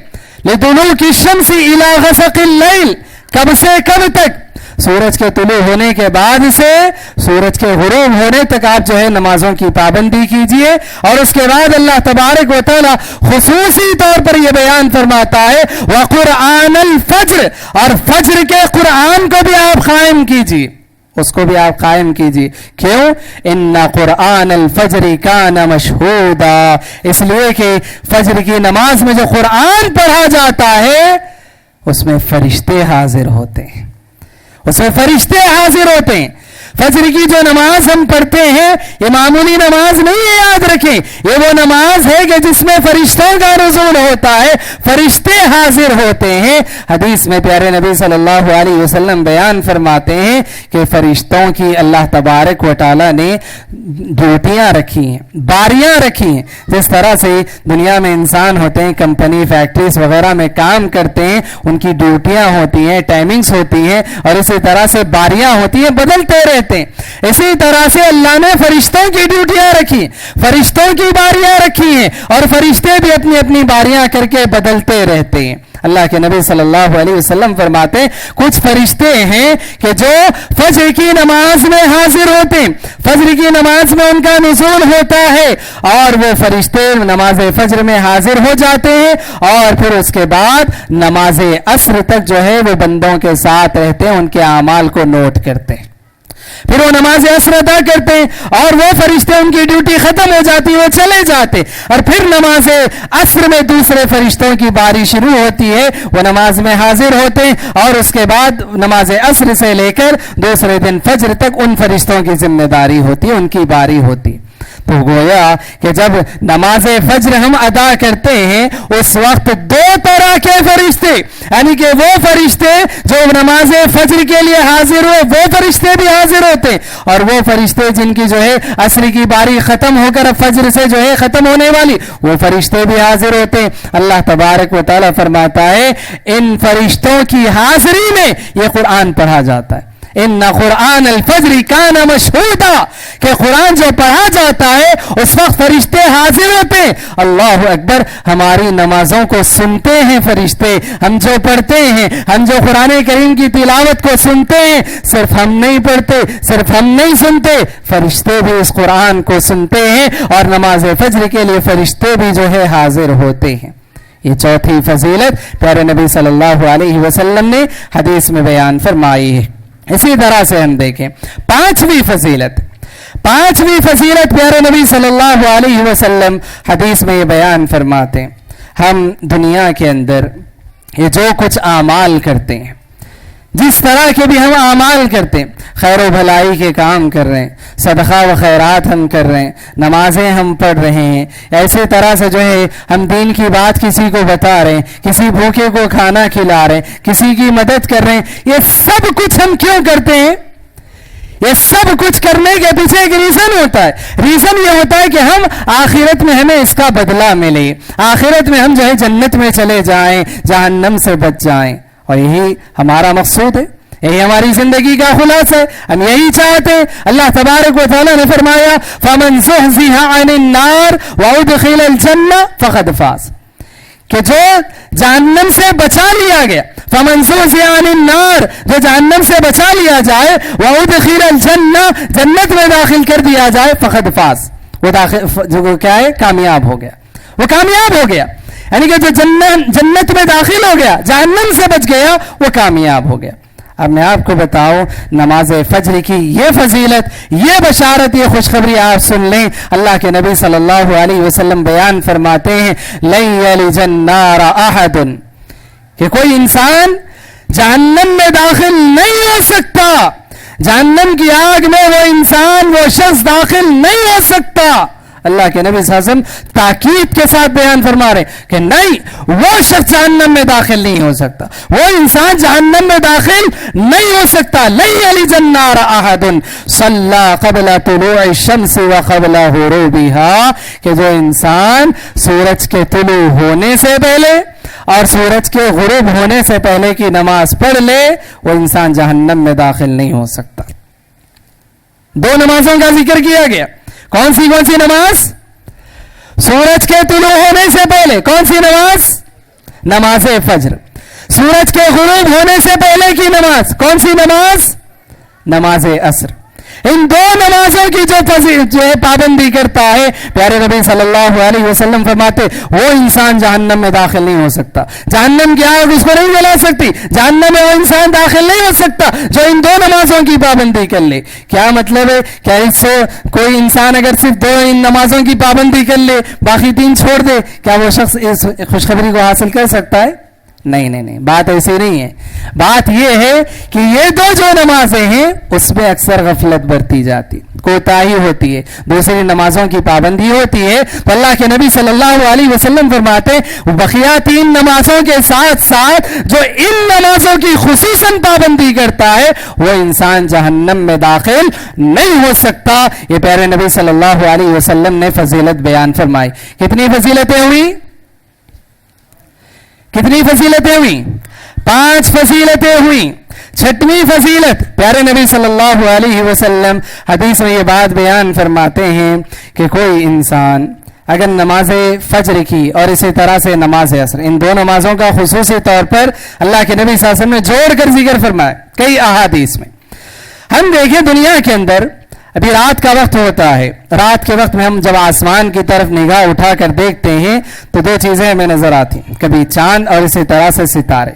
لدلوک الشمس الی غسق اللیل, کب سے کب تک, سورج کے طلوع ہونے کے بعد سے سورج کے غروب ہونے تک آپ جو ہے نمازوں کی پابندی کیجئے. اور اس کے بعد اللہ تبارک و تعالی خصوصی طور پر یہ بیان فرماتا ہے وقرآن الفجر, اور فجر کے قرآن کو بھی آپ قائم کیجئے, اس کو بھی آپ قائم کیجئے. کیوں؟ ان قرآن الفجر کان مشہودا, اس لیے کہ فجر کی نماز میں جو قرآن پڑھا جاتا ہے اس میں فرشتے حاضر ہوتے ہیں, اس میں فرشتے حاضر ہوتے ہیں. فجر کی جو نماز ہم پڑھتے ہیں یہ معمولی نماز نہیں ہے, یاد رکھیں, یہ وہ نماز ہے کہ جس میں فرشتوں کا نزول ہوتا ہے, فرشتے حاضر ہوتے ہیں. حدیث میں پیارے نبی صلی اللہ علیہ وسلم بیان فرماتے ہیں کہ فرشتوں کی اللہ تبارک و تعالی نے ڈیوٹیاں رکھی ہیں, باریاں رکھی ہیں. جس طرح سے دنیا میں انسان ہوتے ہیں, کمپنی فیکٹریز وغیرہ میں کام کرتے ہیں, ان کی ڈیوٹیاں ہوتی ہیں, ٹائمنگز ہوتی ہیں, اور اسی طرح سے باریاں ہوتی ہیں, بدلتے رہتے ہیں. اسی طرح سے اللہ نے فرشتوں کی ڈیوٹیاں رکھی, فرشتوں کی باریاں رکھی ہیں, اور فرشتے بھی اپنی اپنی باریاں کر کے بدلتے رہتے ہیں. اللہ کے نبی صلی اللہ علیہ وسلم فرماتے ہیں کچھ فرشتے ہیں کہ جو فجر کی نماز میں حاضر ہوتے ہیں, فجر کی نماز میں ان کا نزول ہوتا ہے, اور وہ فرشتے نماز فجر میں حاضر ہو جاتے ہیں, اور پھر اس کے بعد نماز عصر تک جو ہے وہ بندوں کے ساتھ رہتے ہیں, ان کے اعمال کو نوٹ کرتے ہیں. پھر وہ نماز عصر ادا کرتے ہیں, اور وہ فرشتے ان کی ڈیوٹی ختم ہو جاتی ہے, وہ چلے جاتے, اور پھر نماز عصر میں دوسرے فرشتوں کی باری شروع ہوتی ہے, وہ نماز میں حاضر ہوتے ہیں, اور اس کے بعد نماز عصر سے لے کر دوسرے دن فجر تک ان فرشتوں کی ذمہ داری ہوتی ہے, ان کی باری ہوتی. تو گویا کہ جب نماز فجر ہم ادا کرتے ہیں اس وقت 2 طرح کے فرشتے, یعنی کہ وہ فرشتے جو نماز فجر کے لیے حاضر ہوئے وہ فرشتے بھی حاضر ہوتے ہیں, اور وہ فرشتے جن کی جو ہے عصر کی باری ختم ہو کر فجر سے جو ہے ختم ہونے والی وہ فرشتے بھی حاضر ہوتے ہیں. اللہ تبارک و تعالیٰ فرماتا ہے ان فرشتوں کی حاضری میں یہ قرآن پڑھا جاتا ہے, ان قرآن الفجر کان مشہودا کہ قرآن جو پڑھا جاتا ہے اس وقت فرشتے حاضر ہوتے ہیں. اللہ اکبر. ہماری نمازوں کو سنتے ہیں فرشتے, ہم جو پڑھتے ہیں, ہم جو قرآن کریم کی تلاوت کو سنتے ہیں, صرف ہم نہیں پڑھتے, صرف ہم نہیں سنتے, فرشتے بھی اس قرآن کو سنتے ہیں اور نماز فجر کے لیے فرشتے بھی جو ہے حاضر ہوتے ہیں. یہ چوتھی فضیلت پیارے نبی صلی اللہ علیہ وسلم نے حدیث میں بیان فرمائی ہے. اسی طرح سے ہم دیکھیں پانچویں فضیلت پیارے نبی صلی اللہ علیہ وسلم حدیث میں یہ بیان فرماتے ہیں, ہم دنیا کے اندر یہ جو کچھ اعمال کرتے ہیں, جس طرح کے بھی ہم اعمال کرتے ہیں, خیر و بھلائی کے کام کر رہے ہیں, صدقہ و خیرات ہم کر رہے ہیں, نمازیں ہم پڑھ رہے ہیں, ایسے طرح سے جو ہے ہم دین کی بات کسی کو بتا رہے ہیں, کسی بھوکے کو کھانا کھلا رہے ہیں, کسی کی مدد کر رہے ہیں, یہ سب کچھ ہم کیوں کرتے ہیں؟ یہ سب کچھ کرنے کے پیچھے ایک ریزن ہوتا ہے. ریزن یہ ہوتا ہے کہ ہم آخرت میں ہمیں اس کا بدلہ ملے, آخرت میں ہم جو ہے جنت میں چلے جائیں, جہنم سے بچ جائیں, اور یہی ہمارا مقصود ہے, یہی ہماری زندگی کا خلاصہ ہے, ہم یہی چاہتے ہیں. اللہ تبارک و تعالیٰ نے فرمایا فَمَنْ زُحْزِحَ عَنِ النَّارِ وَأُدْخِلَ الْجَنَّةَ فَقَدْ فَازَ, کہ جو جہنم سے بچا لیا گیا, فَمَنْ زُحْزِحَ عَنِ النَّارِ, جو جہنم سے بچا لیا جائے, وَأُدْخِلَ الْجَنَّةَ, جنت میں داخل کر دیا جائے, فَقَدْ فَازَ, وہ کیا ہے, کامیاب ہو گیا, وہ کامیاب ہو گیا. یعنی کہ جو جنت میں داخل ہو گیا, جہنم سے بچ گیا, وہ کامیاب ہو گیا. اب میں آپ کو بتاؤں نماز فجر کی یہ فضیلت, یہ بشارت, یہ خوشخبری آپ سن لیں. اللہ کے نبی صلی اللہ علیہ وسلم بیان فرماتے ہیں لن یلج النار احد, کہ کوئی انسان جہنم میں داخل نہیں ہو سکتا, جہنم کی آگ میں وہ انسان, وہ شخص داخل نہیں ہو سکتا. اللہ کے نبی صلی اللہ علیہ وسلم تاکید کے ساتھ بیان فرما رہے کہ نہیں, وہ شخص جہنم میں داخل نہیں ہو سکتا, وہ انسان جہنم میں داخل نہیں ہو سکتا. لن یلج النار احد صلی قبل طلوع الشمس وقبل غروبها, کہ جو انسان سورج کے طلوع ہونے سے پہلے اور سورج کے غروب ہونے سے پہلے کی نماز پڑھ لے, وہ انسان جہنم میں داخل نہیں ہو سکتا. دو نمازوں کا ذکر کیا گیا. کون سی نماز؟ سورج کے طلوع ہونے سے پہلے. کون سی نماز؟ نماز فجر. سورج کے غروب ہونے سے پہلے کی نماز کون سی نماز؟ نماز عصر. ان دو نمازوں کی جو ہے پابندی کرتا ہے, پیارے نبی صلی اللہ علیہ وسلم فرماتے وہ انسان جہنم میں داخل نہیں ہو سکتا, جہنم کی آگ اس کو نہیں جلا سکتی, جہنم میں وہ انسان داخل نہیں ہو سکتا جو ان دو نمازوں کی پابندی کر لے. کیا مطلب ہے؟ کیا اس سے کوئی انسان اگر صرف دو ان نمازوں کی پابندی کر لے, باقی تین چھوڑ دے, کیا وہ شخص اس خوشخبری کو حاصل کر سکتا ہے؟ نہیں, بات ایسی نہیں ہے. بات یہ ہے کہ یہ دو جو نمازیں ہیں اس میں اکثر غفلت برتی جاتی, کوتاہی ہوتی ہے, دوسری نمازوں کی پابندی ہوتی ہے. تو اللہ کے نبی صلی اللہ علیہ وسلم فرماتے بقیہ تین نمازوں کے ساتھ ساتھ جو ان نمازوں کی خصوصاً پابندی کرتا ہے وہ انسان جہنم میں داخل نہیں ہو سکتا. یہ پیارے نبی صلی اللہ علیہ وسلم نے فضیلت بیان فرمائی. کتنی فضیلتیں ہوئی؟ کتنی فضیلتیں ہوئی؟ 5 فضیلتیں ہوئی. چھٹویں فضیلت پیارے نبی صلی اللہ علیہ وسلم حدیث میں یہ بات بیان فرماتے ہیں کہ کوئی انسان اگر نماز فجر کی اور اسی طرح سے نماز عصر, ان دو نمازوں کا خصوصی طور پر اللہ کے نبی صلی اللہ علیہ وسلم نے جوڑ کر ذکر فرمایا کئی احادیث میں. ہم دیکھیں دنیا کے اندر ابھی رات کا وقت ہوتا ہے, رات کے وقت میں ہم جب آسمان کی طرف نگاہ اٹھا کر دیکھتے ہیں تو دو چیزیں ہمیں نظر آتی ہیں, کبھی چاند اور اسی طرح سے ستارے.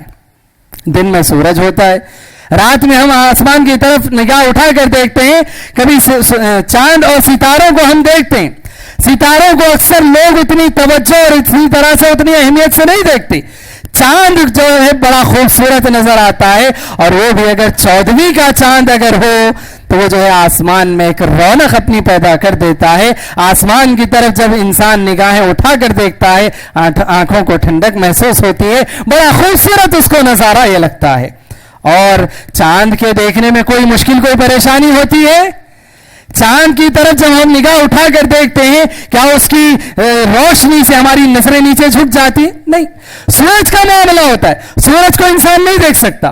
دن میں سورج ہوتا ہے, رات میں ہم آسمان کی طرف نگاہ اٹھا کر دیکھتے ہیں, کبھی چاند اور ستاروں کو ہم دیکھتے ہیں. ستاروں کو اکثر لوگ اتنی توجہ اور اتنی طرح سے اتنی اہمیت سے نہیں دیکھتے. چاند جو ہے بڑا خوبصورت نظر آتا ہے, اور وہ بھی اگر 14ویں کا چاند اگر ہو تو وہ جو ہے آسمان میں ایک رونق اپنی پیدا کر دیتا ہے. آسمان کی طرف جب انسان نگاہیں اٹھا کر دیکھتا ہے آنکھوں کو ٹھنڈک محسوس ہوتی ہے, بڑا خوبصورت اس کو نظارہ یہ لگتا ہے. اور چاند کے دیکھنے میں کوئی مشکل کوئی پریشانی ہوتی ہے؟ چاند کی طرف جب ہم نگاہ اٹھا کر دیکھتے ہیں کیا اس کی روشنی سے ہماری نظریں نیچے جھک جاتی؟ نہیں. سورج کا معاملہ ہوتا ہے, سورج کو انسان نہیں دیکھ سکتا,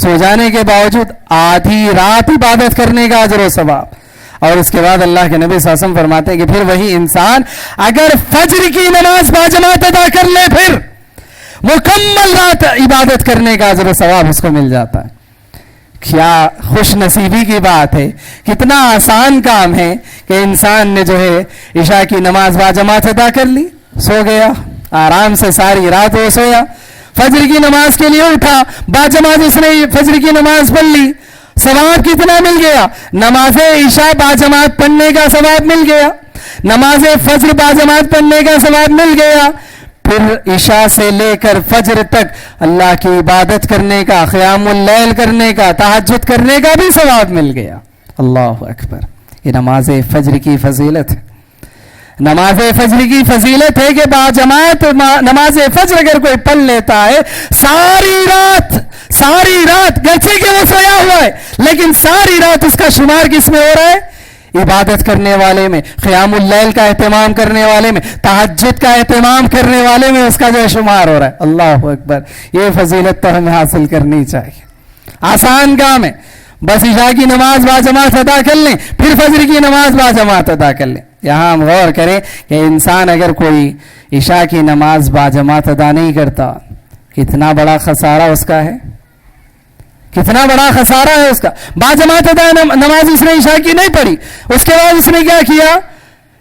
سو جانے کے باوجود آدھی رات عبادت کرنے کا اجر و ثواب. اور اس کے بعد اللہ کے نبی صلی اللہ علیہ وسلم فرماتے ہیں کہ پھر وہی انسان اگر فجر کی نماز باجماعت ادا کر لے پھر مکمل رات عبادت کرنے کا اجر و ثواب اس کو مل جاتا ہے. کیا خوش نصیبی کی بات ہے, کتنا آسان کام ہے کہ انسان نے جو ہے عشاء کی نماز باجماعت ادا کر لی, سو گیا آرام سے, ساری رات وہ سویا, فجر کی نماز کے لیے اٹھا, باجماعت اس نے فجر کی نماز پڑھ لی, ثواب کتنا مل گیا, نماز عشاء باجماعت پڑھنے کا ثواب مل گیا, نماز فجر باجماعت پڑھنے کا ثواب مل گیا, پھر عشاء سے لے کر فجر تک اللہ کی عبادت کرنے کا, قیام اللیل کرنے کا, تہجد کرنے کا بھی ثواب مل گیا. اللہ اکبر. یہ نماز فجر کی فضیلت ہے. نماز فجر کی فضیلت ہے کہ باجماعت نماز فجر اگر کوئی پڑھ لیتا ہے ساری رات گرچہ کہ وہ سویا ہوا ہے لیکن ساری رات اس کا شمار کس میں ہو رہا ہے, عبادت کرنے والے میں, قیام اللیل کا اہتمام کرنے والے میں, تہجد کا اہتمام کرنے والے میں اس کا جو شمار ہو رہا ہے. اللہ اکبر. یہ فضیلت تو ہمیں حاصل کرنی چاہیے. آسان کام ہے, بس عشاء کی نماز باجماعت ادا کر لیں, پھر فجر کی نماز باجماعت ادا کر لیں. یہاں ہم غور کریں کہ انسان اگر کوئی عشاء کی نماز باجماعت ادا نہیں کرتا کتنا بڑا خسارہ اس کا ہے, کتنا بڑا خسارہ ہے اس کا. باجماعت ادا نماز اس نے عشاء کی نہیں پڑھی, اس کے بعد اس نے کیا کیا,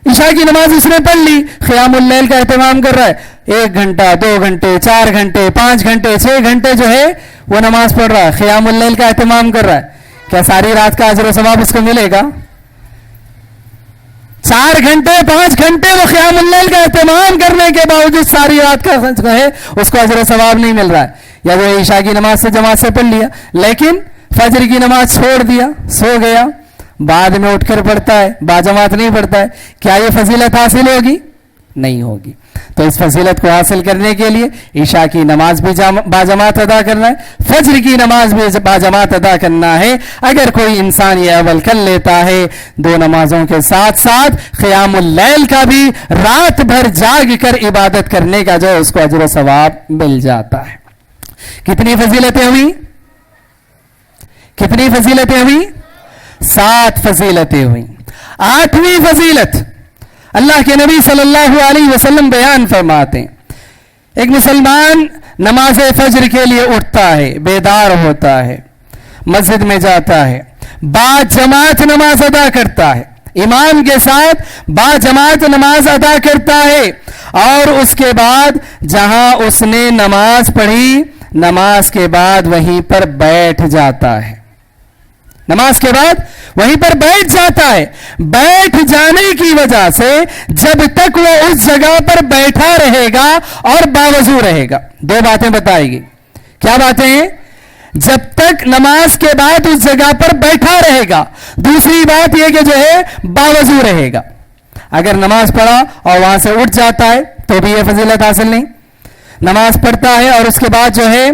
عشاء کی نماز اس نے پڑھ لی, قیام اللیل کا اہتمام کر رہا ہے, 1 گھنٹہ 2 گھنٹے 4 گھنٹے 5 گھنٹے 6 گھنٹے جو ہے وہ نماز پڑھ رہا ہے, قیام اللیل کا اہتمام کر رہا ہے. کیا ساری رات کا اجر و ثواب اس کو ملے گا؟ 4 گھنٹے 5 گھنٹے وہ قیام اللیل کا اہتمام کرنے کے باوجود ساری رات کا جو ہے اس کو اجر و ثواب نہیں مل رہا ہے. یا وہ عشاء کی نماز سے جماعت سے پڑھ لیا لیکن فجر کی نماز چھوڑ دیا, سو گیا, بعد میں اٹھ کر پڑھتا ہے, باجماعت نہیں پڑھتا ہے, کیا یہ فضیلت حاصل ہوگی؟ نہیں ہوگی. تو اس فضیلت کو حاصل کرنے کے لیے عشاء کی نماز بھی باجماعت ادا کرنا ہے, فجر کی نماز بھی باجماعت ادا کرنا ہے. اگر کوئی انسان یہ عمل کر لیتا ہے 2 نمازوں کے ساتھ ساتھ قیام اللیل کا بھی رات بھر جاگ کر عبادت کرنے کا جو اس کو اجر و ثواب مل جاتا ہے. کتنی فضیلتیں ہوئی؟ کتنی فضیلتیں ہوئی؟ 7 فضیلتیں ہوئی. 8ویں فضیلت اللہ کے نبی صلی اللہ علیہ وسلم بیان فرماتے ہیں, ایک مسلمان نماز فجر کے لیے اٹھتا ہے, بیدار ہوتا ہے, مسجد میں جاتا ہے, باجماعت نماز ادا کرتا ہے, امام کے ساتھ باجماعت نماز ادا کرتا ہے, اور اس کے بعد جہاں اس نے نماز پڑھی نماز کے بعد وہیں پر بیٹھ جاتا ہے, نماز کے بعد وہیں پر بیٹھ جاتا ہے. بیٹھ جانے کی وجہ سے جب تک وہ اس جگہ پر بیٹھا رہے گا اور باوضو رہے گا, 2 باتیں بتائے گی. کیا باتیں ہیں؟ جب تک نماز کے بعد اس جگہ پر بیٹھا رہے گا, دوسری بات یہ کہ جو ہے باوضو رہے گا. اگر نماز پڑھا اور وہاں سے اٹھ جاتا ہے تو بھی یہ فضیلت حاصل نہیں. نماز پڑھتا ہے اور اس کے بعد جو ہے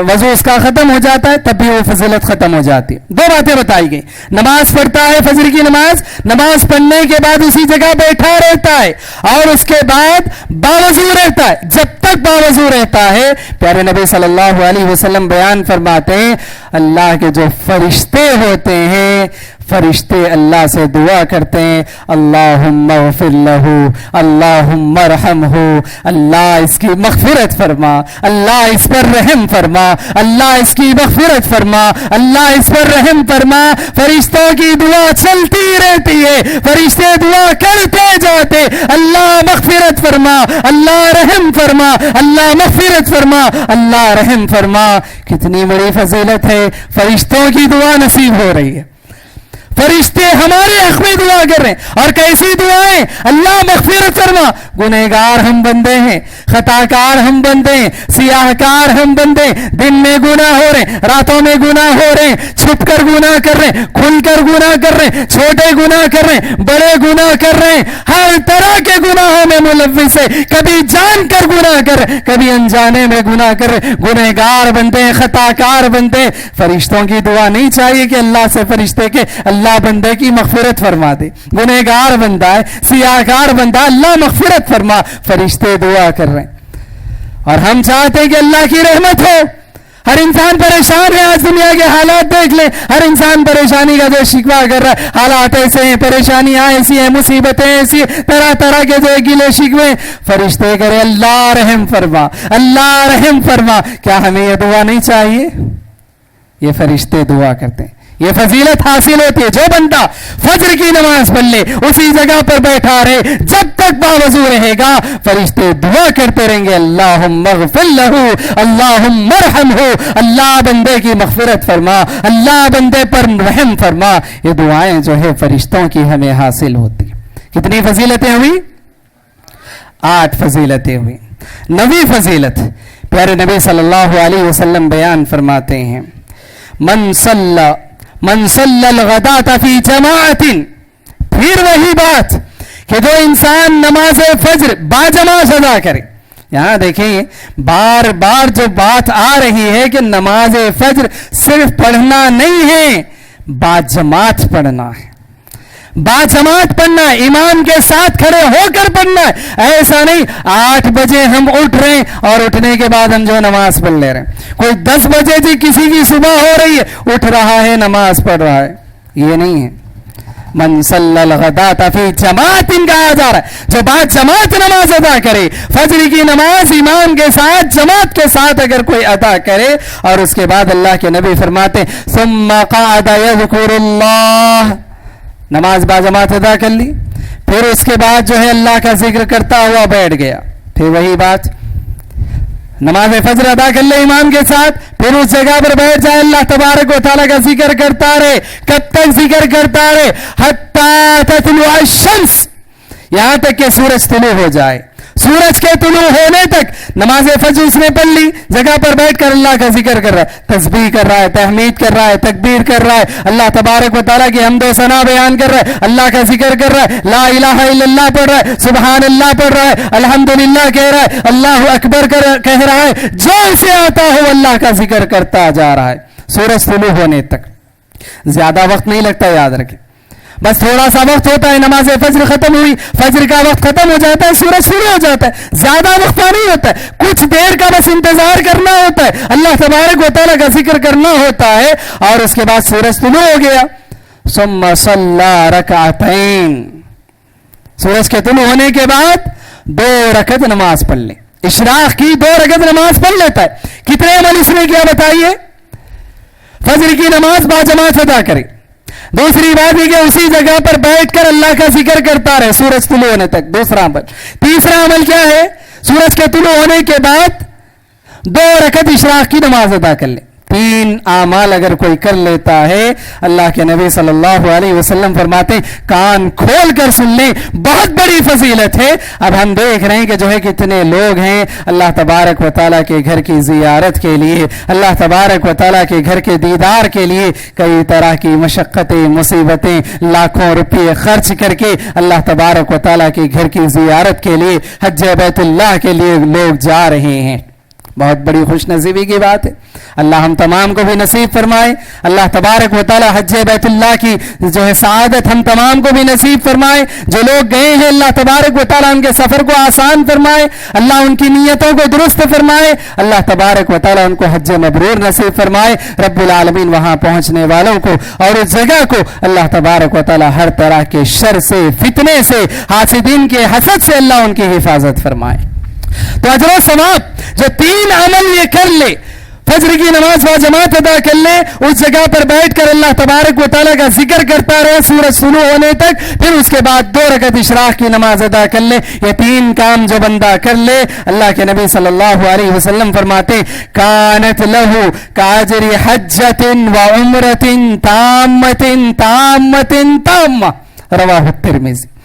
وضو اس کا ختم ہو جاتا ہے تب بھی وہ فضیلت ختم ہو جاتی ہے. 2 باتیں بتائی گئی. نماز پڑھتا ہے فجر کی نماز, نماز پڑھنے کے بعد اسی جگہ بیٹھا رہتا ہے اور اس کے بعد باوضو رہتا ہے. جب تک باوضو رہتا ہے پیارے نبی صلی اللہ علیہ وسلم بیان فرماتے ہیں اللہ کے جو فرشتے ہوتے ہیں فرشتے اللہ سے دعا کرتے ہیں اللہم اغفر لہو اللہم ارحمہ, اللہ اس کی مغفرت فرما, اللہ اس پر رحم فرما, اللہ اس کی مغفرت فرما, اللہ اس پر رحم فرما. فرشتوں کی دعا چلتی رہتی ہے, فرشتے دعا کرتے جاتے, اللہ مغفرت فرما, اللہ رحم فرما, اللہ مغفرت فرما, اللہ رحم فرما. کتنی بڑی فضیلت ہے, فرشتوں کی دعا نصیب ہو رہی ہے. فرشتے ہمارے حق میں دعا کر رہے ہیں, اور کیسی دعائیں, اللہ مغفرت فرما. گنہگار ہم بندے ہیں, خطا کار ہم بندے ہیں, سیاہ کار ہم بندے ہیں, دن میں گناہ ہو رہے ہیں, راتوں میں گناہ ہو رہے ہیں, چھپ کر گناہ کر رہے ہیں, کھل کر گناہ کر رہے ہیں, چھوٹے گناہ کر رہے ہیں, بڑے گناہ کر رہے ہیں, ہر طرح کے گناہوں میں ملوث ہے, کبھی جان کر گناہ کر رہے, کبھی انجانے میں گناہ کر رہے, گنہگار بندے ہیں, خطا کار بندے ہیں. فرشتوں کی دعا نہیں چاہیے کہ اللہ سے فرشتے کے اللہ بندے کی مغفرت فرما دے. گنہگار بندہ ہے, سیاہکار بندہ, اللہ مغفرت فرما. فرشتے دعا کر رہے ہیں اور ہم چاہتے ہیں کہ اللہ کی رحمت ہو, ہر انسان پریشان ہے. آج دنیا کے حالات دیکھ لیں, ہر انسان پریشانی کا جو شکوہ کر رہا ہے. حالات ایسے ہیں, پریشانیاں ایسی ہیں, مصیبتیں ایسی ہیں, طرح طرح کے جو گلے شکوے. فرشتے کرے اللہ رحم فرما, اللہ رحم فرما. کیا ہمیں یہ دعا نہیں چاہیے؟ یہ فرشتے دعا کرتے ہیں. یہ فضیلت حاصل ہوتی ہے جو بندہ فجر کی نماز پڑھ لے, اسی جگہ پر بیٹھا رہے, جب تک باوضو رہے گا, فرشتے دعا کرتے رہیں گے اللہم اغفر لہو, اللہم ارحمہ, اللہ بندے کی مغفرت فرما, اللہ بندے پر رحم فرما. یہ دعائیں جو ہے فرشتوں کی ہمیں حاصل ہوتی. کتنی فضیلتیں ہوئی؟ 8 فضیلتیں ہوئی. 9ویں فضیلت پیارے نبی صلی اللہ علیہ وسلم بیان فرماتے ہیں, من صلی الغداۃ فی جماعت. پھر وہی بات کہ جو انسان نماز فجر باجماعت ادا کرے. یہاں دیکھیں بار بار جو بات آ رہی ہے کہ نماز فجر صرف پڑھنا نہیں ہے, باجماعت پڑھنا ہے. باجماعت پڑھنا ہے, امام کے ساتھ کھڑے ہو کر پڑھنا ہے. ایسا نہیں 8 بجے ہم اٹھ رہے ہیں اور اٹھنے کے بعد ہم جو نماز پڑھ لے رہے ہیں. کوئی 10 بجے جی کسی کی صبح ہو رہی ہے, اٹھ رہا ہے نماز پڑھ رہا ہے, یہ نہیں ہے. من صلی الغداۃ فی جماعت کہا جا رہا ہے, جو باجماعت نماز ادا کرے. فجر کی نماز امام کے ساتھ جماعت کے ساتھ اگر کوئی ادا کرے, اور اس کے بعد اللہ کے نبی فرماتے ثم قعد یذکر اللہ, نماز باجماعت ادا کر لی, پھر اس کے بعد جو ہے اللہ کا ذکر کرتا ہوا بیٹھ گیا. پھر وہی بات نماز فجر ادا کر لے امام کے ساتھ, پھر اس جگہ پر بیٹھ جائے, اللہ تبارک و تعالیٰ کا ذکر کرتا رہے. کب تک ذکر کرتا رہے؟ حتی تطلع الشمس, یہاں تک کہ سورج طلوع ہو جائے. سورج کے طلوع ہونے تک نماز فجر اس نے پڑھ لی, جگہ پر بیٹھ کر اللہ کا ذکر کر رہا ہے, تسبیح کر رہا ہے, تحمید کر رہا ہے, تکبیر کر رہا ہے, اللہ تبارک و تعالیٰ کی حمد و ثنا بیان کر رہا ہے, اللہ کا ذکر کر رہا ہے, لا الہ الا اللہ پڑھ رہا ہے, سبحان اللہ پڑھ رہا ہے, الحمدللہ کہہ رہا ہے, اللہ اکبر کہہ رہا ہے. جو اسے آتا ہو اللہ کا ذکر کرتا جا رہا ہے سورج طلوع ہونے تک. زیادہ وقت نہیں لگتا, یاد رکھیں, بس تھوڑا سا وقت ہوتا ہے. نماز فجر ختم ہوئی, فجر کا وقت ختم ہو جاتا ہے, سورج شروع ہو جاتا ہے. زیادہ وقت نہیں ہوتا ہے, کچھ دیر کا بس انتظار کرنا ہوتا ہے, اللہ تبارک و تعالیٰ کا ذکر کرنا ہوتا ہے, اور اس کے بعد سورج طلوع ہو گیا. ثم صلی رکعتین, سورج کے طلوع ہونے کے بعد 2 رکعت نماز پڑھ لے. اشراق کی 2 رکعت نماز پڑھ لیتا ہے. کتنے عمل اس نے کیا بتائیے؟ فجر کی نماز باجماعت ادا کرے. دوسری بات یہ کہ اسی جگہ پر بیٹھ کر اللہ کا ذکر کرتا رہے سورج طلوع ہونے تک. دوسرا عمل. تیسرا عمل کیا ہے؟ سورج کے طلوع ہونے کے بعد 2 رکعت اشراق کی نماز ادا کر لے. 3 اعمال اگر کوئی کر لیتا ہے, اللہ کے نبی صلی اللہ علیہ وسلم فرماتے ہیں کان کھول کر سن لیں, بہت بڑی فضیلت ہے. اب ہم دیکھ رہے ہیں کہ جو ہے کتنے لوگ ہیں اللہ تبارک و تعالیٰ کے گھر کی زیارت کے لیے, اللہ تبارک و تعالیٰ کے گھر کے دیدار کے لیے کئی طرح کی مشقتیں, مصیبتیں, لاکھوں روپے خرچ کر کے اللہ تبارک و تعالیٰ کے گھر کی زیارت کے لیے, حج بیت اللہ کے لیے لوگ جا رہے ہیں. بہت بڑی خوش نصیبی کی بات ہے. اللہ ہم تمام کو بھی نصیب فرمائے. اللہ تبارک و تعالی حج بیت اللہ کی جو ہے سعادت ہم تمام کو بھی نصیب فرمائے. جو لوگ گئے ہیں اللہ تبارک و تعالی ان کے سفر کو آسان فرمائے, اللہ ان کی نیتوں کو درست فرمائے, اللہ تبارک و تعالی ان کو حج مبرور نصیب فرمائے. رب العالمین وہاں پہنچنے والوں کو اور اس جگہ کو اللہ تبارک و تعالی ہر طرح کے شر سے, فتنے سے, حاسدین کے حسد سے اللہ ان کی حفاظت فرمائے. تو اجر و ثواب جو 3 عمل یہ کر لے, فجر کی نماز باجماعت ادا کر لے, اس جگہ پر بیٹھ کر اللہ تبارک و تعالیٰ کا ذکر کرتا رہے سورج طلوع ہونے تک, پھر اس کے بعد 2 رکعت اشراق کی نماز ادا کر لے. یہ 3 کام جو بندہ کر لے, اللہ کے نبی صلی اللہ علیہ وسلم فرماتے کانت لہو کاجر حجت و عمرت تامت تامت تامہ, رواہ الترمذی.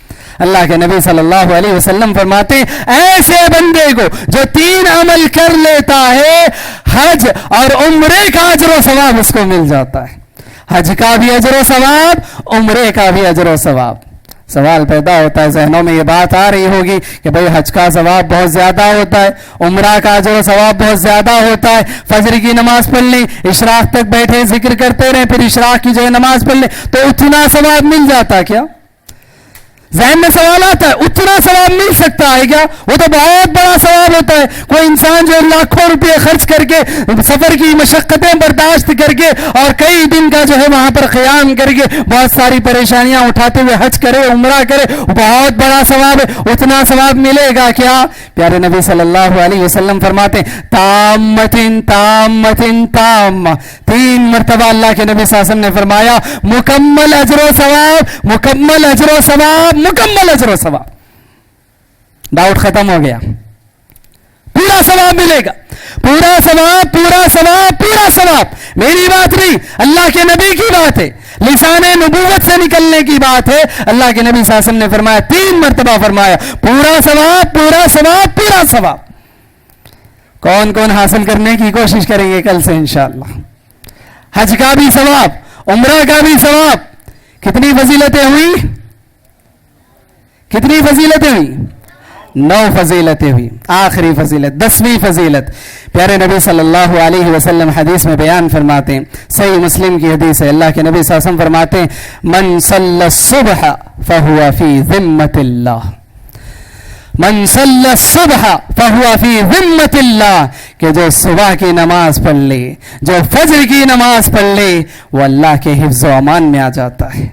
اللہ کے نبی صلی اللہ علیہ وسلم فرماتے ایسے بندے کو جو 3 عمل کر لیتا ہے, حج اور عمرے کا اجر و ثواب اس کو مل جاتا ہے. حج کا بھی اجر و ثواب, عمرے کا بھی اجر و ثواب. سوال پیدا ہوتا ہے ذہنوں میں, یہ بات آ رہی ہوگی کہ بھئی حج کا ثواب بہت زیادہ ہوتا ہے, عمرہ کا اجر و ثواب بہت زیادہ ہوتا ہے, فجر کی نماز پڑھ لیں, اشراق تک بیٹھے ذکر کرتے رہیں, پھر اشراق کی جو ہے نماز پڑھ لیں, تو اتنا ثواب مل جاتا کیا؟ ذہن میں سوال آتا ہے اتنا ثواب مل سکتا ہے کیا؟ وہ تو بہت بڑا ثواب ہوتا ہے. کوئی انسان جو لاکھوں روپے خرچ کر کے سفر کی مشقتیں برداشت کر کے اور کئی دن کا جو ہے وہاں پر قیام کر کے بہت ساری پریشانیاں اٹھاتے ہوئے حج کرے عمرہ کرے, بہت بڑا ثواب ہے. اتنا ثواب ملے گا کیا؟ پیارے نبی صلی اللہ علیہ وسلم فرماتے ہیں تامتن تامتن تام, 3 مرتبہ اللہ کے نبی صلی اللہ علیہ وسلم نے فرمایا مکمل اجر و ثواب, مکمل اجر و ثواب, مکمل اجر و ثواب. ڈاؤٹ ختم ہو گیا, پورا ثواب ملے گا, پورا ثواب, پورا ثواب, پورا ثواب. میری بات نہیں, اللہ کے نبی کی بات ہے, لسان نبوت سے نکلنے کی بات ہے. اللہ کے نبی صلی اللہ علیہ وسلم نے فرمایا 3 مرتبہ فرمایا پورا ثواب, پورا ثواب, پورا ثواب. کون کون حاصل کرنے کی کوشش کریں گے کل سے انشاءاللہ؟ حج کا بھی ثواب, عمرہ کا بھی ثواب. کتنی فضیلتیں ہوئی؟ کتنی فضیلتیں ہوئی؟ 9 فضیلتیں ہوئی. آخری فضیلت 10ویں فضیلت پیارے نبی صلی اللہ علیہ وسلم حدیث میں بیان فرماتے ہیں, صحیح مسلم کی حدیث ہے. اللہ کے نبی صلی اللہ علیہ وسلم فرماتے ہیں من صلی الصبح فهو فی ذمۃ اللہ, من صلی الصبح فهو فی ذمۃ اللہ, کہ جو صبح کی نماز پڑھ لے, جو فجر کی نماز پڑھ لے, وہ اللہ کے حفظ و امان میں آ جاتا ہے,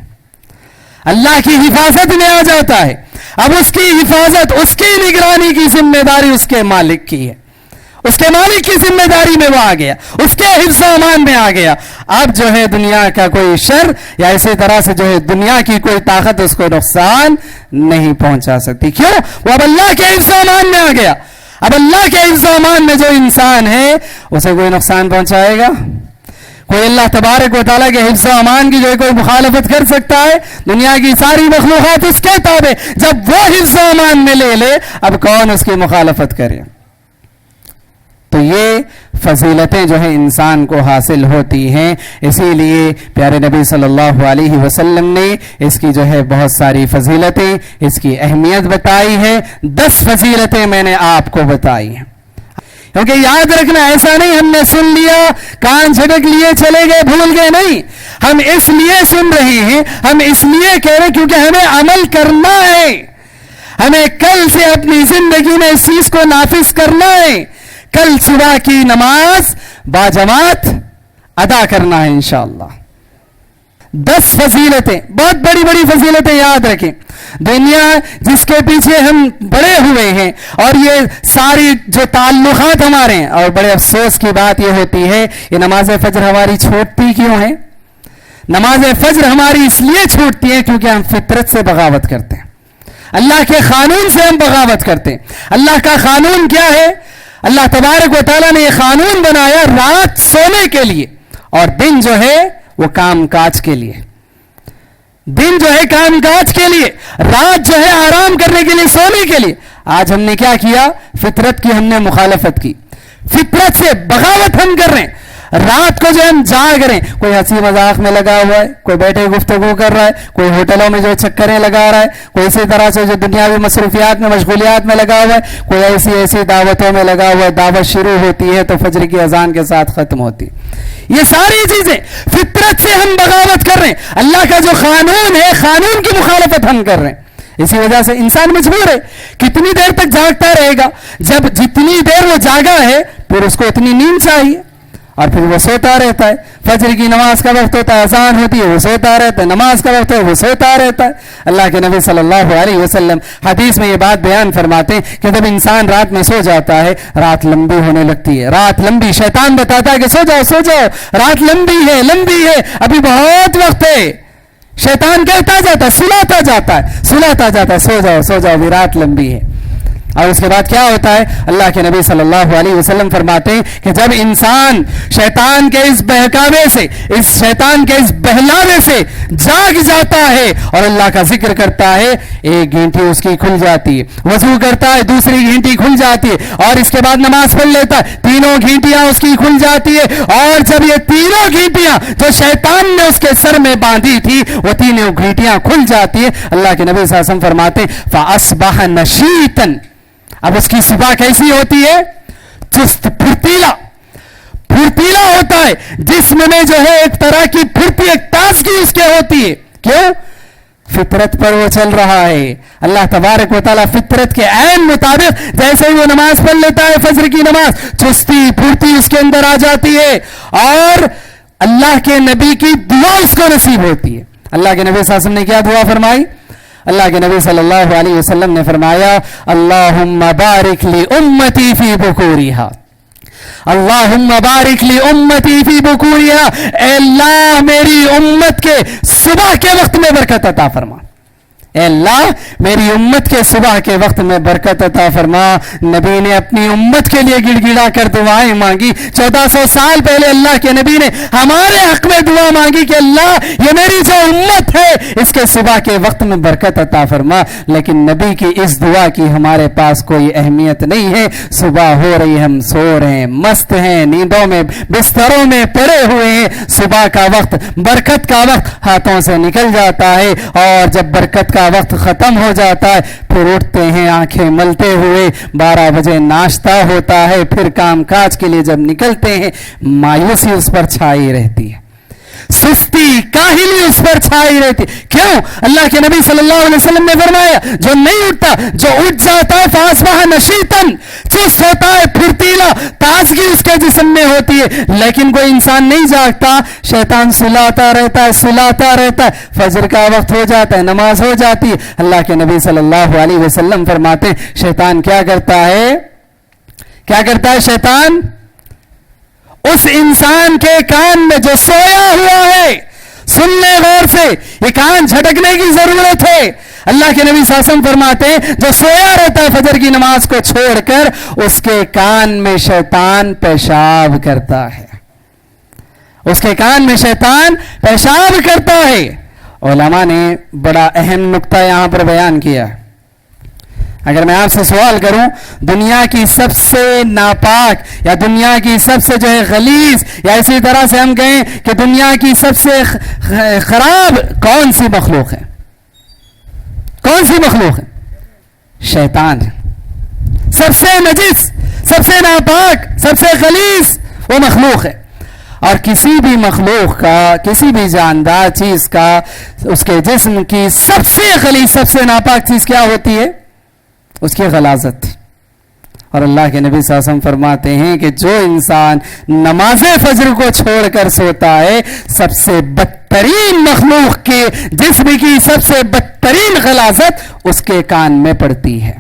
اللہ کی حفاظت میں آ جاتا ہے. اب اس کی حفاظت, اس کی نگرانی کی ذمہ داری اس کے مالک کی ہے, اس کے مالک کی ذمہ داری میں وہ آ گیا, اس کے حفظ و امان میں آ گیا. اب جو ہے دنیا کا کوئی شر یا اسی طرح سے جو ہے دنیا کی کوئی طاقت اس کو نقصان نہیں پہنچا سکتی. کیوں؟ وہ اب اللہ کے حفظ و امان میں آ گیا. اب اللہ کے حفظ و امان میں جو انسان ہے اسے کوئی نقصان پہنچائے گا؟ کوئی اللہ تبارک و تعالیٰ کے حفظ و امان کی جو ہے کوئی مخالفت کر سکتا ہے؟ دنیا کی ساری مخلوقات اس کے تابع, جب وہ حفظ و امان میں لے لے اب کون اس کی مخالفت کرے؟ تو یہ فضیلتیں جو ہیں انسان کو حاصل ہوتی ہیں. اسی لیے پیارے نبی صلی اللہ علیہ وسلم نے اس کی جو ہے بہت ساری فضیلتیں, اس کی اہمیت بتائی ہے. 10 فضیلتیں میں نے آپ کو بتائی ہیں, کیونکہ یاد رکھنا ایسا نہیں ہم نے سن لیا کان جھٹک لیے چلے گئے بھول گئے, نہیں. ہم اس لیے سن رہے ہیں, ہم اس لیے کہہ رہے ہیں کیونکہ ہمیں عمل کرنا ہے, ہمیں کل سے اپنی زندگی میں اس چیز کو نافذ کرنا ہے. کل صبح کی نماز باجماعت ادا کرنا ہے انشاءاللہ. 10 فضیلتیں, بہت بڑی بڑی فضیلتیں یاد رکھیں. دنیا جس کے پیچھے ہم بڑے ہوئے ہیں اور یہ ساری جو تعلقات ہمارے ہیں, اور بڑے افسوس کی بات یہ ہوتی ہے یہ نماز فجر ہماری چھوٹتی کیوں ہے؟ نماز فجر ہماری اس لیے چھوٹتی ہے کیونکہ ہم فطرت سے بغاوت کرتے ہیں, اللہ کے قانون سے ہم بغاوت کرتے ہیں. اللہ کا قانون کیا ہے؟ اللہ تبارک و تعالیٰ نے یہ قانون بنایا رات سونے کے لیے اور دن جو ہے وہ کام کاج کے لیے. دن جو ہے کام کاج کے لیے, رات جو ہے آرام کرنے کے لیے, سونے کے لیے. آج ہم نے کیا کیا؟ فطرت کی ہم نے مخالفت کی, فطرت سے بغاوت ہم کر رہے ہیں. رات کو جو ہم جاگ رہے ہیں, کوئی ہنسی مذاق میں لگا ہوا ہے, کوئی بیٹھے گفتگو کر رہا ہے, کوئی ہوٹلوں میں جو چکریں لگا رہا ہے, کوئی اسی طرح سے جو دنیاوی مصروفیات میں مشغولیات میں لگا ہوا ہے, کوئی ایسی دعوتوں میں لگا ہوا ہے. دعوت شروع ہوتی ہے تو فجر کی اذان کے ساتھ ختم ہوتی. یہ ساری چیزیں فطرت سے ہم بغاوت کر رہے ہیں. اللہ کا جو قانون ہے قانون کی مخالفت ہم کر رہے ہیں. اسی وجہ سے انسان مجبور ہے, کتنی دیر تک جاگتا رہے گا؟ جب جتنی دیر وہ جاگا ہے پھر اس کو اتنی نیند چاہیے اور پھر وہ سوتا رہتا ہے. فجر کی نماز کا وقت ہوتا ہے, اذان ہوتی ہے, وہ سوتا رہتا ہے. نماز کا وقت ہے, وہ سوتا رہتا ہے. اللہ کے نبی صلی اللہ علیہ وسلم حدیث میں یہ بات بیان فرماتے ہیں کہ جب انسان رات میں سو جاتا ہے رات لمبی ہونے لگتی ہے. رات لمبی, شیطان بتاتا ہے کہ سو جاؤ سو جاؤ, رات لمبی ہے لمبی ہے, ابھی بہت وقت ہے. شیطان کہتا جاتا ہے, سلاتا جاتا ہے, سلاتا جاتا ہے, سو جاؤ سو جاؤ, ابھی رات لمبی ہے. اور اس کے بعد کیا ہوتا ہے؟ اللہ کے نبی صلی اللہ علیہ وسلم فرماتے ہیں کہ جب انسان شیطان کے اس بہکاوے سے, اس شیطان کے اس بہلاوے سے جاگ جاتا ہے اور اللہ کا ذکر کرتا ہے, ایک گھنٹی اس کی کھل جاتی ہے. وضو کرتا ہے, دوسری گھنٹی کھل جاتی ہے. اور اس کے بعد نماز پڑھ لیتا ہے, تینوں گھنٹیاں اس کی کھل جاتی ہے. اور جب یہ تینوں گھنٹیاں جو شیطان نے اس کے سر میں باندھی تھی وہ تینوں گھنٹیاں کھل جاتی ہے. اللہ کے نبی صلی اللہ علیہ وسلم فرماتے ہیں فَأَصْبَحَ نَشِيطًا, اب اس کی صبح کیسی ہوتی ہے؟ چست پھرتیلا, پھرتیلا ہوتا ہے. جسم میں جو ہے ایک طرح کی پھرتی, ایک تازگی اس کے ہوتی ہے. کیوں؟ فطرت پر وہ چل رہا ہے. اللہ تبارک و تعالیٰ فطرت کے عین مطابق جیسے ہی وہ نماز پڑھ لیتا ہے فجر کی نماز, چستی پھرتی اس کے اندر آ جاتی ہے اور اللہ کے نبی کی دعا اس کو نصیب ہوتی ہے. اللہ کے نبی صلی اللہ علیہ وسلم نے کیا دعا فرمائی؟ اللہ کے نبی صلی اللہ علیہ وسلم نے فرمایا اللہم بارک لی امتی فی بکوریہا, اللہم بارک لی امتی فی بکوریہا, اے اللہ میری امت کے صبح کے وقت میں برکت عطا فرما, اے اللہ میری امت کے صبح کے وقت میں برکت عطا فرما. نبی نے اپنی امت کے لیے گڑ گڑا کر دعائیں مانگی. 1400 سال پہلے اللہ کے نبی نے ہمارے حق میں دعا مانگی کہ اللہ یہ میری جو امت ہے اس کے صبح کے وقت میں برکت عطا فرما. لیکن نبی کی اس دعا کی ہمارے پاس کوئی اہمیت نہیں ہے. صبح ہو رہی, ہم سو رہے ہیں, مست ہیں, نیندوں میں بستروں میں پڑے ہوئے ہیں. صبح کا وقت برکت کا وقت ہاتھوں سے نکل جاتا ہے اور جب برکت کا وقت ختم ہو جاتا ہے پھر اٹھتے ہیں آنکھیں ملتے ہوئے, 12 بجے ناشتہ ہوتا ہے, پھر کام کاج کے لیے جب نکلتے ہیں مایوسی اس پر چھائی رہتی ہے, سستی کاہلی اس پر چھائی رہتی. کیوں؟ اللہ کے نبی صلی اللہ علیہ وسلم نے فرمایا جو نہیں اٹھتا, جو اٹھ جاتا ہے فاصبح نشیطن, چست ہوتا ہے, پھرتیلا, تازگی اس کے جسم میں ہوتی ہے. لیکن کوئی انسان نہیں جاگتا, شیطان سلاتا رہتا ہے, سلاتا رہتا ہے, فجر کا وقت ہو جاتا ہے, نماز ہو جاتی ہے. اللہ کے نبی صلی اللہ علیہ وسلم فرماتے ہیں شیطان کیا کرتا ہے, کیا کرتا ہے شیطان؟ اس انسان کے کان میں جو سویا ہوا ہے, سن لے غور سے, یہ کان جھٹکنے کی ضرورت ہے. اللہ کے نبی صلی اللہ علیہ وسلم فرماتے ہیں جو سویا رہتا ہے فجر کی نماز کو چھوڑ کر, اس کے کان میں شیطان پیشاب کرتا ہے, اس کے کان میں شیطان پیشاب کرتا ہے. علماء نے بڑا اہم نقطہ یہاں پر بیان کیا. اگر میں آپ سے سوال کروں دنیا کی سب سے ناپاک یا دنیا کی سب سے جو ہے غلیظ, یا اسی طرح سے ہم کہیں کہ دنیا کی سب سے خراب کون سی مخلوق ہے, کون سی مخلوق ہے؟ شیطان. سب سے نجس, سب سے ناپاک, سب سے غلیظ وہ مخلوق ہے. اور کسی بھی مخلوق کا, کسی بھی جاندار چیز کا, اس کے جسم کی سب سے غلیظ, سب سے ناپاک چیز کیا ہوتی ہے؟ اس کی غلاظت. اور اللہ کے نبی صلی اللہ علیہ وسلم فرماتے ہیں کہ جو انسان نماز فجر کو چھوڑ کر سوتا ہے, سب سے بدترین مخلوق کے جسم کی سب سے بدترین غلاظت اس کے کان میں پڑتی ہے.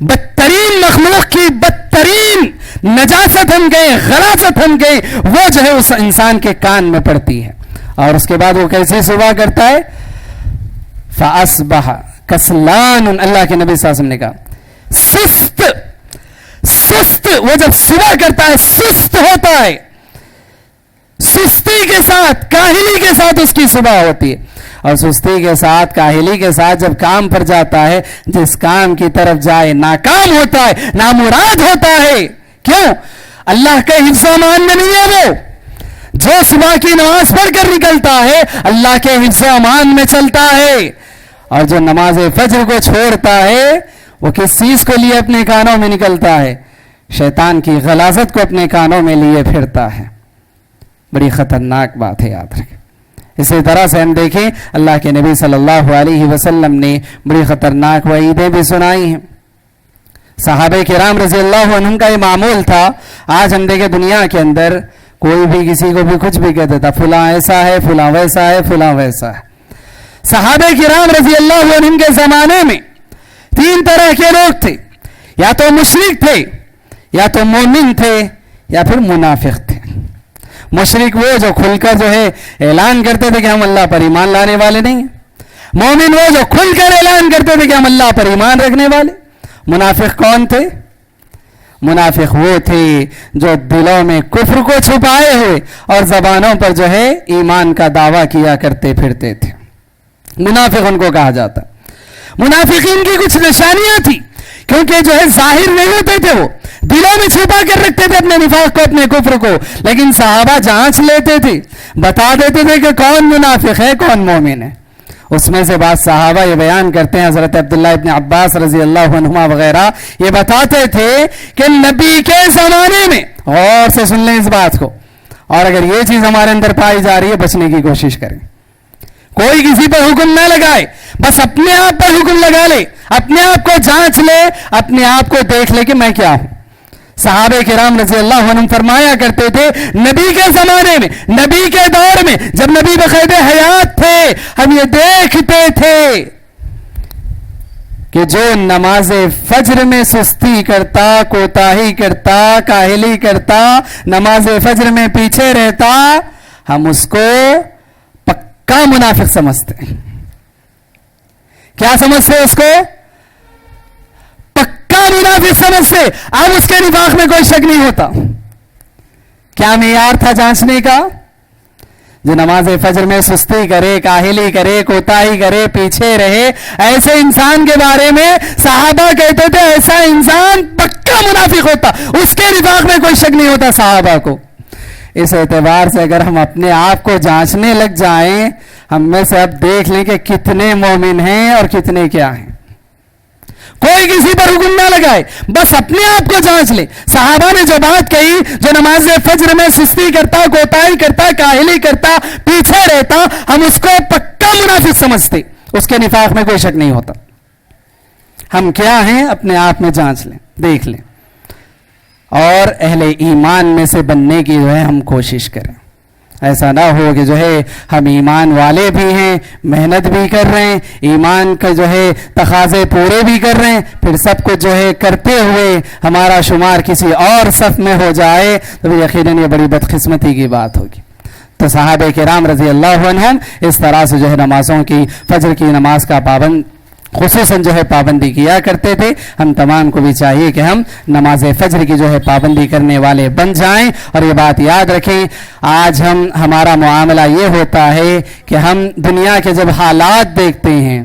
بدترین مخلوق کی بدترین نجاست ہم گئے, غلاظت ہم گئے, وہ جو ہے اس انسان کے کان میں پڑتی ہے. اور اس کے بعد وہ کیسے صبح کرتا ہے؟ فَأَصْبَحَ کسلان. اللہ کے نبی صلی اللہ علیہ وسلم نے کہا سست, سست, وہ جب صبح کرتا ہے سست ہوتا ہے, سستی کے ساتھ, کاہلی کے ساتھ اس کی صبح ہوتی ہے. اور سستی کے ساتھ, کاہلی کے ساتھ جب کام پر جاتا ہے, جس کام کی طرف جائے ناکام ہوتا ہے, نامراد ہوتا ہے. کیوں؟ اللہ کے حفظ و امان میں نہیں ہے. وہ جو صبح کی نماز پڑھ کر نکلتا ہے اللہ کے حفظ و امان میں چلتا ہے, اور جو نماز فجر کو چھوڑتا ہے وہ کس چیز کو لیے اپنے کانوں میں نکلتا ہے؟ شیطان کی غلاظت کو اپنے کانوں میں لیے پھرتا ہے. بڑی خطرناک بات ہے, یاد رکھیں. اسی طرح سے ہم دیکھیں اللہ کے نبی صلی اللہ علیہ وسلم نے بڑی خطرناک وعیدیں بھی سنائی ہیں. صحابہ کرام رضی اللہ عنہم کا یہ معمول تھا. آج ہم دیکھیں دنیا کے اندر کوئی بھی کسی کو بھی کچھ بھی کہہ دیتا, فلاں ایسا ہے, فلاں ویسا ہے, فلاں ویسا ہے. صحابہ کرام رضی اللہ عنہم کے زمانے میں 3 طرح کے لوگ تھے. یا تو مشرک تھے, یا تو مومن تھے, یا پھر منافق تھے. مشرک وہ جو کھل کر جو ہے اعلان کرتے تھے کہ ہم اللہ پر ایمان لانے والے نہیں ہیں. مومن وہ جو کھل کر اعلان کرتے تھے کہ ہم اللہ پر ایمان رکھنے والے. منافق کون تھے؟ منافق وہ تھے جو دلوں میں کفر کو چھپائے ہوئے اور زبانوں پر جو ہے ایمان کا دعویٰ کیا کرتے پھرتے تھے. منافق ان کو کہا جاتا. منافقین کی کچھ نشانیاں تھی, کیونکہ جو ہے ظاہر نہیں ہوتے تھے, وہ دلوں میں چھپا کر رکھتے تھے اپنے نفاق کو, اپنے کفر کو. لیکن صحابہ جانچ لیتے تھے, بتا دیتے تھے کہ کون منافق ہے, کون مومن ہے. اس میں سے بعض صحابہ یہ بیان کرتے ہیں, حضرت عبداللہ ابن عباس رضی اللہ عنہما وغیرہ یہ بتاتے تھے کہ نبی کے زمانے میں, غور سے سن لیں اس بات کو, اور اگر یہ چیز ہمارے اندر پائی جا رہی ہے بچنے کی کوشش کریں. کوئی کسی پر حکم نہ لگائے, بس اپنے آپ پر حکم لگا لے, اپنے آپ کو جانچ لے, اپنے آپ کو دیکھ لے کہ میں کیا ہوں. صحابہ کرام رضی اللہ عنہم فرمایا کرتے تھے, نبی کے زمانے میں, نبی کے دور میں, جب نبی بقید حیات تھے, ہم یہ دیکھتے تھے کہ جو نماز فجر میں سستی کرتا, کوتاہی کرتا, کاہلی کرتا, نماز فجر میں پیچھے رہتا, ہم اس کو پکا منافق سمجھتے ہیں. کیا سمجھتے اس کو؟ پکا منافق سمجھتے. اب اس کے نفاق میں کوئی شک نہیں ہوتا. کیا معیار تھا جانچنے کا؟ جو نماز فجر میں سستی کرے, کاہلی کرے, کوتاہی کرے, پیچھے رہے, ایسے انسان کے بارے میں صحابہ کہتے تھے ایسا انسان پکا منافق ہوتا, اس کے نفاق میں کوئی شک نہیں ہوتا صحابہ کو. اس اعتبار سے اگر ہم اپنے آپ کو جانچنے لگ جائیں, ہم میں سے اب دیکھ لیں کہ کتنے مومن ہیں اور کتنے کیا ہیں. کوئی کسی پر حکم نہ لگائے, بس اپنے آپ کو جانچ لے. صحابہ نے جو بات کہی, جو نماز فجر میں سستی کرتا, کوتاہی کرتا, کاہلی کرتا, پیچھے رہتا, ہم اس کو پکا منافق سمجھتے, اس کے نفاق میں کوئی شک نہیں ہوتا. ہم کیا ہیں اپنے آپ میں جانچ لیں, دیکھ لیں, اور اہل ایمان میں سے بننے کی جو ہے ہم کوشش کریں. ایسا نہ ہو کہ جو ہے ہم ایمان والے بھی ہیں, محنت بھی کر رہے ہیں, ایمان کا جو ہے تقاضے پورے بھی کر رہے ہیں, پھر سب کچھ جو ہے کرتے ہوئے ہمارا شمار کسی اور صف میں ہو جائے تو یقیناً یہ بڑی بدقسمتی کی بات ہوگی. تو صحابہ کرام رضی اللہ عنہم اس طرح سے جو ہے نمازوں کی, فجر کی نماز کا خصوصاً جو ہے پابندی کیا کرتے تھے. ہم تمام کو بھی چاہیے کہ ہم نماز فجر کی جو ہے پابندی کرنے والے بن جائیں. اور یہ بات یاد رکھیں, آج ہمارا معاملہ یہ ہوتا ہے کہ ہم دنیا کے جب حالات دیکھتے ہیں,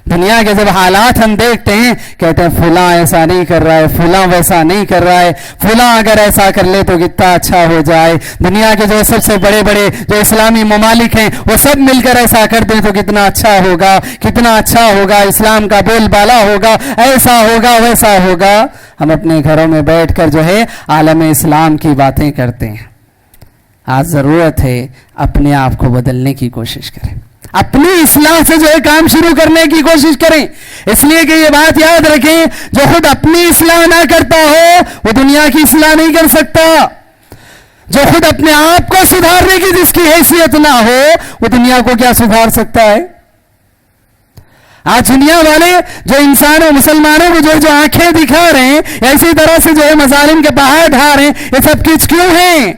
دنیا کے جب حالات ہم دیکھتے ہیں, کہتے ہیں فلاں ایسا نہیں کر رہا ہے, فلاں ویسا نہیں کر رہا ہے, فلاں اگر ایسا کر لے تو کتنا اچھا ہو جائے. دنیا کے جو سب سے بڑے بڑے جو اسلامی ممالک ہیں وہ سب مل کر ایسا کر دیں تو کتنا اچھا ہوگا, کتنا اچھا ہوگا, اسلام کا بول بالا ہوگا, ایسا ہوگا ویسا ہوگا. ہم اپنے گھروں میں بیٹھ کر جو ہے عالم اسلام کی باتیں کرتے ہیں. آج ضرورت ہے اپنے آپ کو بدلنے کی کوشش کریں, اپنی اصلاح سے جو ہے کام شروع کرنے کی کوشش کریں. اس لیے کہ یہ بات یاد رکھیں, جو خود اپنی اصلاح نہ کرتا ہو وہ دنیا کی اصلاح نہیں کر سکتا. جو خود اپنے آپ کو سدھارنے کی جس کی حیثیت نہ ہو وہ دنیا کو کیا سدھار سکتا ہے. آج دنیا والے جو انسانوں مسلمانوں کو جو آنکھیں دکھا رہے ہیں, ایسی طرح سے جو ہے مظالم کے پہاڑ ڈھا رہے ہیں, یہ سب کچھ کیوں ہیں؟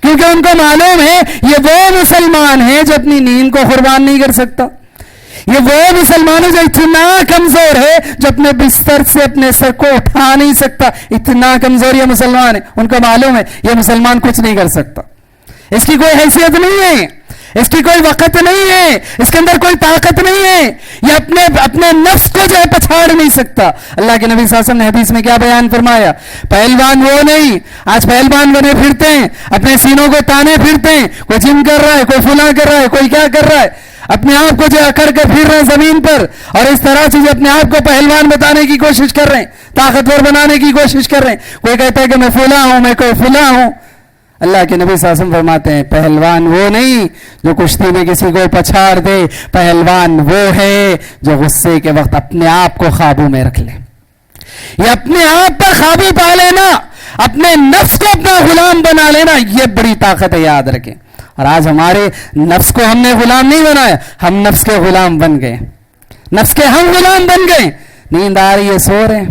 کیونکہ ان کو معلوم ہے یہ وہ مسلمان ہیں جو اپنی نیند کو قربان نہیں کر سکتا. یہ وہ مسلمان ہے جو اتنا کمزور ہے جو اپنے بستر سے اپنے سر کو اٹھا نہیں سکتا. اتنا کمزور یہ مسلمان ہے, ان کو معلوم ہے یہ مسلمان کچھ نہیں کر سکتا, اس کی کوئی حیثیت نہیں ہے, اس کی کوئی وقت نہیں ہے, اس کے اندر کوئی طاقت نہیں ہے, یہ اپنے نفس کو جو ہے پچھاڑ نہیں سکتا. اللہ کے نبی صلی اللہ علیہ وسلم نے حدیث میں کیا بیان فرمایا؟ پہلوان وہ نہیں, آج پہلوان بنے پھرتے ہیں, اپنے سینوں کو تانے پھرتے ہیں, کوئی جم کر رہا ہے, کوئی فلاں کر رہا ہے, کوئی کیا کر رہا ہے, اپنے آپ کو جو اکڑ کر پھر رہے ہیں زمین پر, اور اس طرح سے جو اپنے آپ کو پہلوان بتانے کی کوشش کر رہے ہیں, طاقتور بنانے کی کوشش کر رہے ہیں. کوئی کہتا ہے کہ میں فلاں ہوں, میں کوئی فلاں ہوں. اللہ کے نبی صلی اللہ علیہ وسلم فرماتے ہیں پہلوان وہ نہیں جو کشتی میں کسی کو پچھاڑ دے, پہلوان وہ ہے جو غصے کے وقت اپنے آپ کو قابو میں رکھ لے. یہ اپنے آپ پر قابو پا لینا, اپنے نفس کو اپنا غلام بنا لینا, یہ بڑی طاقت ہے, یاد رکھیں. اور آج ہمارے نفس کو ہم نے غلام نہیں بنایا, ہم نفس کے غلام بن گئے, نفس کے ہم غلام بن گئے. نیند آ رہی ہے سو رہے,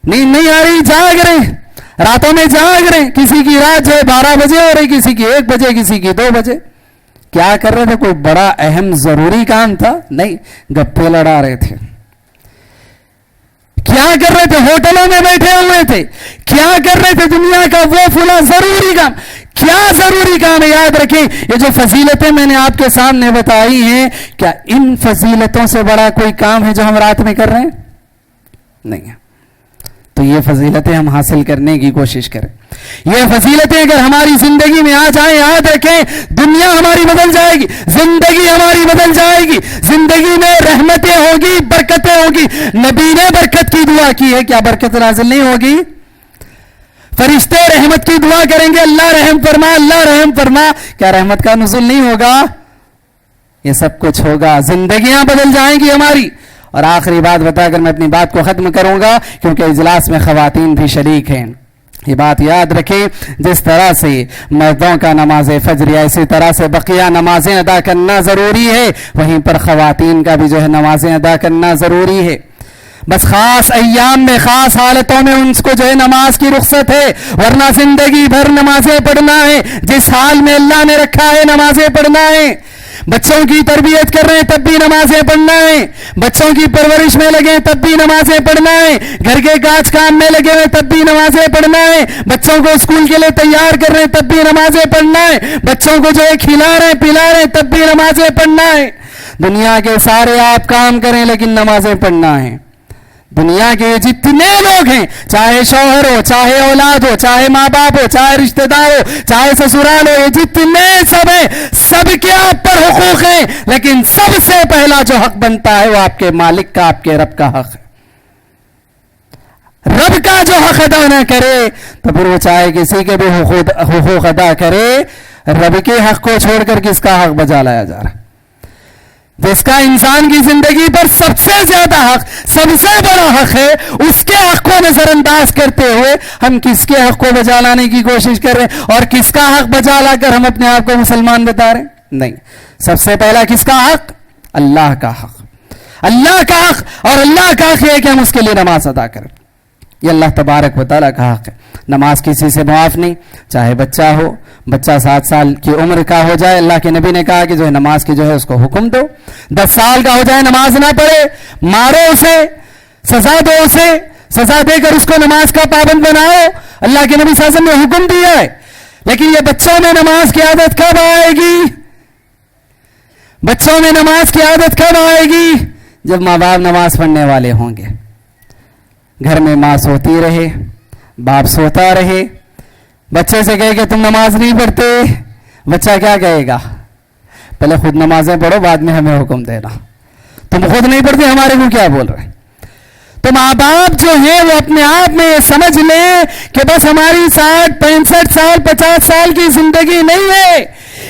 نیند نہیں آ رہی جاگ رہے, راتوں میں جاگ رہے. کسی کی رات جو ہے 12 بجے ہو رہی, کسی کی 1 بجے, کسی کی 2 بجے. کیا کر رہے تھے؟ کوئی بڑا اہم ضروری کام تھا؟ نہیں, گپے لڑا رہے تھے. کیا کر رہے تھے؟ ہوٹلوں میں بیٹھے ہوئے تھے. کیا کر رہے تھے؟ دنیا کا وہ فلاں ضروری کام. کیا ضروری کام ہے؟ یاد رکھیں, یہ جو فضیلتیں میں نے آپ کے سامنے بتائی ہیں, کیا ان فضیلتوں سے بڑا کوئی کام ہے جو ہم رات میں کر رہے ہیں؟ نہیں ہے. تو یہ فضیلتیں ہم حاصل کرنے کی کوشش کریں. یہ فضیلتیں اگر ہماری زندگی میں آ جائیں, یاد رکھیں دنیا ہماری بدل جائے گی, زندگی ہماری بدل جائے گی, زندگی میں رحمتیں ہوگی, برکتیں ہوگی. نبی نے برکت کی دعا کی ہے, کیا برکت نازل نہیں ہوگی؟ فرشتے رحمت کی دعا کریں گے, اللہ رحم فرما, اللہ رحم فرما. کیا رحمت کا نزول نہیں ہوگا؟ یہ سب کچھ ہوگا, زندگیاں بدل جائیں گی ہماری. اور آخری بات بتا کر میں اپنی بات کو ختم کروں گا, کیونکہ اجلاس میں خواتین بھی شریک ہیں. یہ بات یاد رکھیں, جس طرح سے مردوں کا نماز فجر یا اسی طرح سے بقیہ نمازیں ادا کرنا ضروری ہے, وہیں پر خواتین کا بھی جو ہے نمازیں ادا کرنا ضروری ہے. بس خاص ایام میں, خاص حالتوں میں ان کو جو ہے نماز کی رخصت ہے, ورنہ زندگی بھر نمازیں پڑھنا ہے. جس حال میں اللہ نے رکھا ہے نمازیں پڑھنا ہے. بچوں کی تربیت کر رہے ہیں تب بھی نمازیں پڑھنا ہے, بچوں کی پرورش میں لگے تب بھی نمازیں پڑھنا ہے, گھر کے کاج کام میں لگے ہوئے تب بھی نمازیں پڑھنا ہے, بچوں کو اسکول کے لیے تیار کر رہے ہیں تب بھی نمازیں پڑھنا ہے, بچوں کو جو ہے کھلا رہے ہیں پلا رہے ہیں تب بھی نمازیں پڑھنا ہے. دنیا کے سارے آپ کام کریں لیکن نمازیں پڑھنا ہے. دنیا کے جتنے لوگ ہیں, چاہے شوہر ہو, چاہے اولاد ہو, چاہے ماں باپ ہو, چاہے رشتہ دار ہو, چاہے سسرال ہو, یہ جتنے سب ہیں, سب کے آپ پر حقوق ہیں, لیکن سب سے پہلا جو حق بنتا ہے وہ آپ کے مالک کا, آپ کے رب کا حق ہے. رب کا جو حق ادا نہ کرے تو پھر وہ چاہے کسی کے بھی حقوق ادا کرے, رب کے حق کو چھوڑ کر کس کا حق بجا لایا جا رہا ہے. جس کا انسان کی زندگی پر سب سے زیادہ حق, سب سے بڑا حق ہے, اس کے حق کو نظر انداز کرتے ہوئے ہم کس کے حق کو بجا لانے کی کوشش کر رہے ہیں, اور کس کا حق بجا لا کر ہم اپنے آپ کو مسلمان بتا رہے ہیں. نہیں, سب سے پہلا کس کا حق؟ اللہ کا حق. اللہ کا حق, اور اللہ کا حق ہے کہ ہم اس کے لیے نماز ادا کریں. یہ اللہ تبارک و تعالیٰ کا حق ہے. نماز کسی سے معاف نہیں, چاہے بچہ ہو, بچہ 7 سال کی عمر کا ہو جائے, اللہ کے نبی نے کہا کہ جو ہے نماز کی جو ہے اس کو حکم دو. 10 سال کا ہو جائے نماز نہ پڑھے, مارو اسے, سزا دو اسے, سزا دے کر اس کو نماز کا پابند بناؤ, اللہ کے نبی صلی اللہ علیہ وسلم نے حکم دیا ہے. لیکن یہ بچوں میں نماز کی عادت کب آئے گی؟ بچوں میں نماز کی عادت کب آئے گی؟ جب ماں باپ نماز پڑھنے والے ہوں گے. گھر میں ماں سوتی رہے, باپ سوتا رہے, بچے سے کہے کہ تم نماز نہیں پڑھتے, بچہ کیا کہے گا؟ پہلے خود نمازیں پڑھو, بعد میں ہمیں حکم دینا. تم خود نہیں پڑھتے, ہمارے کو کیا بول رہے ہیں؟ تو ماں باپ جو ہیں وہ اپنے آپ میں یہ سمجھ لیں کہ بس ہماری 60 65 سال 50 سال کی زندگی نہیں ہے,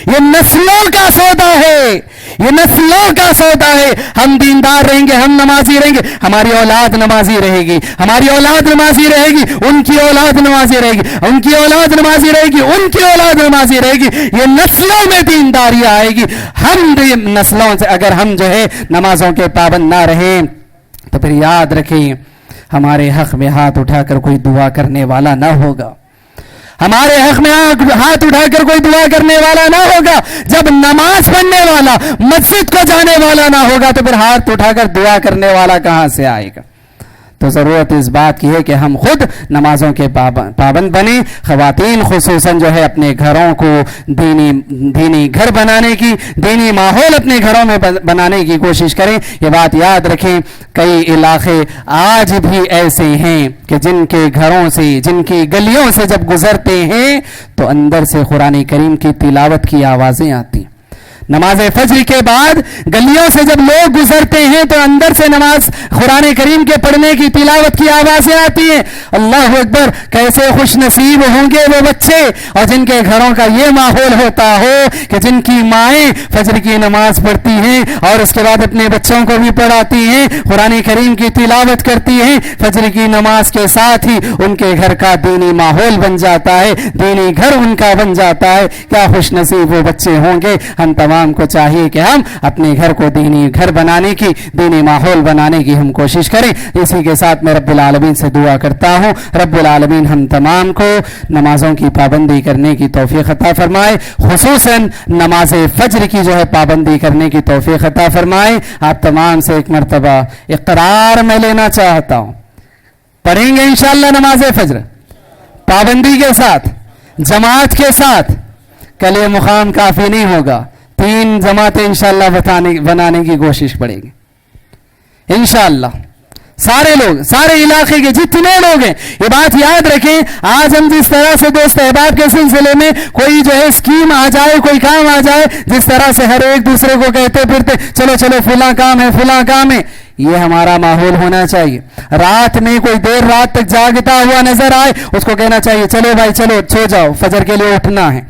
یہ نسلوں کا سودا ہے, یہ نسلوں کا سودا ہے. ہم دیندار رہیں گے, ہم نمازی رہیں گے, ہماری اولاد نمازی رہے گی, ہماری اولاد نمازی رہے گی, ان کی اولاد نمازی رہے گی, ان کی اولاد نمازی رہے گی, ان کی اولاد نمازی رہے گی. یہ نسلوں میں دینداری آئے گی. ہم نسلوں سے اگر ہم جو ہے نمازوں کے پابند نہ رہیں تو پھر یاد رکھیں ہمارے حق میں ہاتھ اٹھا کر کوئی دعا کرنے والا نہ ہوگا. ہمارے حق میں ہاتھ اٹھا کر کوئی دعا کرنے والا نہ ہوگا. جب نماز پڑھنے والا, مسجد کو جانے والا نہ ہوگا تو پھر ہاتھ اٹھا کر دعا کرنے والا کہاں سے آئے گا؟ تو ضرورت اس بات کی ہے کہ ہم خود نمازوں کے پابند بنیں. خواتین خصوصاً جو ہے اپنے گھروں کو دینی گھر بنانے کی, دینی ماحول اپنے گھروں میں بنانے کی کوشش کریں. یہ بات یاد رکھیں, کئی علاقے آج بھی ایسے ہیں کہ جن کے گھروں سے, جن کی گلیوں سے جب گزرتے ہیں تو اندر سے قرآن کریم کی تلاوت کی آوازیں آتی ہیں. نماز فجر کے بعد گلیوں سے جب لوگ گزرتے ہیں تو اندر سے نماز قرآن کریم کے پڑھنے کی تلاوت کی آوازیں آتی ہیں. اللہ اکبر, کیسے خوش نصیب ہوں گے وہ بچے اور جن کے گھروں کا یہ ماحول ہوتا ہو کہ جن کی مائیں فجر کی نماز پڑھتی ہیں اور اس کے بعد اپنے بچوں کو بھی پڑھاتی ہیں, قرآن کریم کی تلاوت کرتی ہیں. فجر کی نماز کے ساتھ ہی ان کے گھر کا دینی ماحول بن جاتا ہے, دینی گھر ان کا بن جاتا ہے. کیا خوش نصیب وہ بچے ہوں گے. ہم تمام کو چاہیے کہ ہم اپنے گھر کو دینی گھر بنانے کی, دینی ماحول بنانے کی ہم کوشش کریں. اسی کے ساتھ میں رب العالمین سے دعا کرتا ہوں, رب العالمین ہم تمام کو نمازوں کی پابندی کرنے کی توفیق عطا فرمائے, خصوصاً نماز فجر کی جو ہے پابندی کرنے کی توفیق عطا فرمائے. آپ تمام سے ایک مرتبہ اقرار میں لینا چاہتا ہوں, پڑھیں گے انشاءاللہ نماز فجر پابندی کے ساتھ, جماعت کے ساتھ. کل مقام کافی نہیں ہوگا, 3 جماعتیں انشاءاللہ بنانے کی کوشش پڑے گی انشاءاللہ. سارے لوگ, سارے علاقے کے جتنے لوگ ہیں یہ بات یاد رکھیں. آج ہم جس طرح سے دوست احباب کے سلسلے میں کوئی جو ہے اسکیم آ جائے, کوئی کام آ جائے, جس طرح سے ہر ایک دوسرے کو کہتے پھرتے چلو چلو فلاں کام ہے فلاں کام ہے, یہ ہمارا ماحول ہونا چاہیے. رات میں کوئی دیر رات تک جاگتا ہوا نظر آئے, اس کو کہنا چاہیے چلو بھائی چلو سو جاؤ, فجر کے لیے اٹھنا ہے.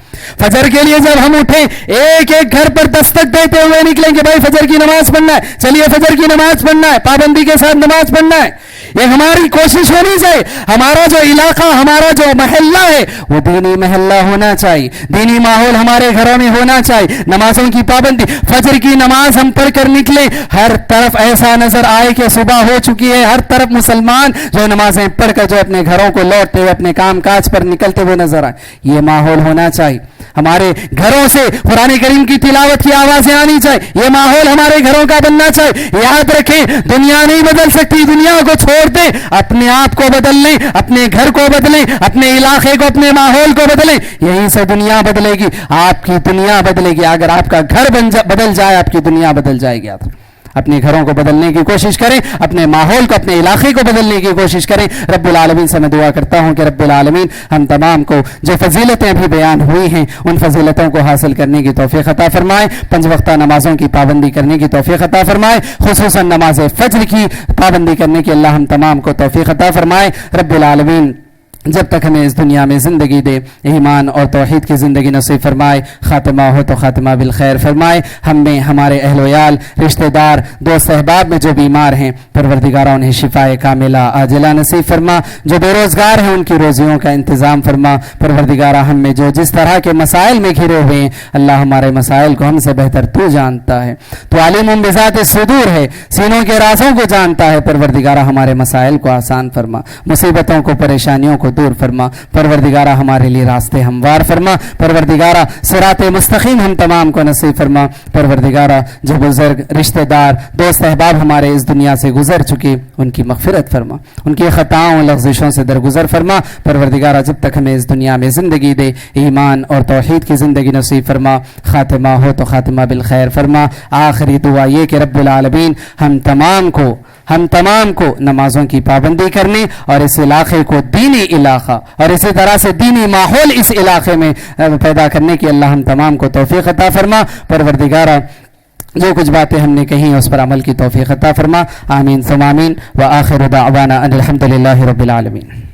فجر کے لیے جب ہم اٹھیں ایک ایک گھر پر دستک دیتے ہوئے نکلیں کہ بھائی فجر کی نماز پڑھنا ہے, چلیے فجر کی نماز پڑھنا ہے, پابندی کے ساتھ نماز پڑھنا ہے. یہ ہماری کوشش ہونی چاہیے. ہمارا جو علاقہ, ہمارا جو محلہ ہے وہ دینی محلہ ہونا چاہیے, دینی ماحول ہمارے گھروں میں ہونا چاہیے. نمازوں کی پابندی, فجر کی نماز ہم پڑھ کر نکلیں, ہر طرف ایسا نظر آئے کہ صبح ہو چکی ہے, ہر طرف مسلمان جو نمازیں پڑھ کر جو اپنے گھروں کو لوٹتے ہوئے اپنے کام کاج پر نکلتے ہوئے نظر آئے. یہ ماحول ہونا چاہیے. ہمارے گھروں سے قرآن کریم کی تلاوت کی آوازیں آنی چاہیے. یہ ماحول ہمارے گھروں کا بننا چاہیے. یاد رکھیں دنیا نہیں بدل سکتی, دنیا کو چھوڑ دیں, اپنے آپ کو بدل لیں, اپنے گھر کو بدلیں, اپنے علاقے کو, اپنے ماحول کو بدلیں. یہیں سے دنیا بدلے گی, آپ کی دنیا بدلے گی. اگر آپ کا گھر بدل جائے آپ کی دنیا بدل جائے گی. اپنے گھروں کو بدلنے کی کوشش کریں, اپنے ماحول کو, اپنے علاقے کو بدلنے کی کوشش کریں. رب العالمین سے میں دعا کرتا ہوں کہ رب العالمین ہم تمام کو جو فضیلتیں ابھی بیان ہوئی ہیں ان فضیلتوں کو حاصل کرنے کی توفیق عطا فرمائے, 5 وقتہ نمازوں کی پابندی کرنے کی توفیق عطا فرمائے, خصوصاً نماز فجر کی پابندی کرنے کی اللہ ہم تمام کو توفیق عطا فرمائے. رب العالمین جب تک ہمیں اس دنیا میں زندگی دے ایمان اور توحید کی زندگی نصیب فرمائے, خاتمہ ہو تو خاتمہ بالخیر فرمائے. ہم میں, ہمارے اہل و عیال, رشتہ دار, دوست احباب میں جو بیمار ہیں پروردگارہ انہیں شفائے کاملہ عاجلہ نصیب فرما. جو بے روزگار ہیں ان کی روزیوں کا انتظام فرما. پروردگارہ ہم میں جو جس طرح کے مسائل میں گھرے ہوئے ہیں اللہ ہمارے مسائل کو ہم سے بہتر تو جانتا ہے, تو عالم بذات صدور ہے, سینوں کے رازوں کو جانتا ہے. پروردگارہ ہمارے مسائل کو آسان فرما, مصیبتوں کو, پریشانیوں کو دور فرما. پروردگارہ ہمارے لیے راستے ہموار فرما. پروردگارہ صراط مستقیم ہم تمام کو نصیب فرما. پروردگارہ جو بزرگ, رشتہ دار, دوست احباب ہمارے اس دنیا سے گزر چکے ان کی مغفرت فرما, ان کی خطاؤں لغزشوں سے درگزر فرما. پروردگارہ جب تک ہمیں اس دنیا میں زندگی دے ایمان اور توحید کی زندگی نصیب فرما. خاتمہ ہو تو خاتمہ بالخیر فرما. آخری دعا یہ کہ رب العالمین ہم تمام کو نمازوں کی پابندی کرنے اور اس علاقے کو دینی علاقہ اور اسی طرح سے دینی ماحول اس علاقے میں پیدا کرنے کی اللہ ہم تمام کو توفیق عطا فرما. پروردگارہ جو کچھ باتیں ہم نے کہیں اس پر عمل کی توفیق عطا فرما. آمین ثم آمین. وآخر دعوانا ان الحمد للہ رب العالمین.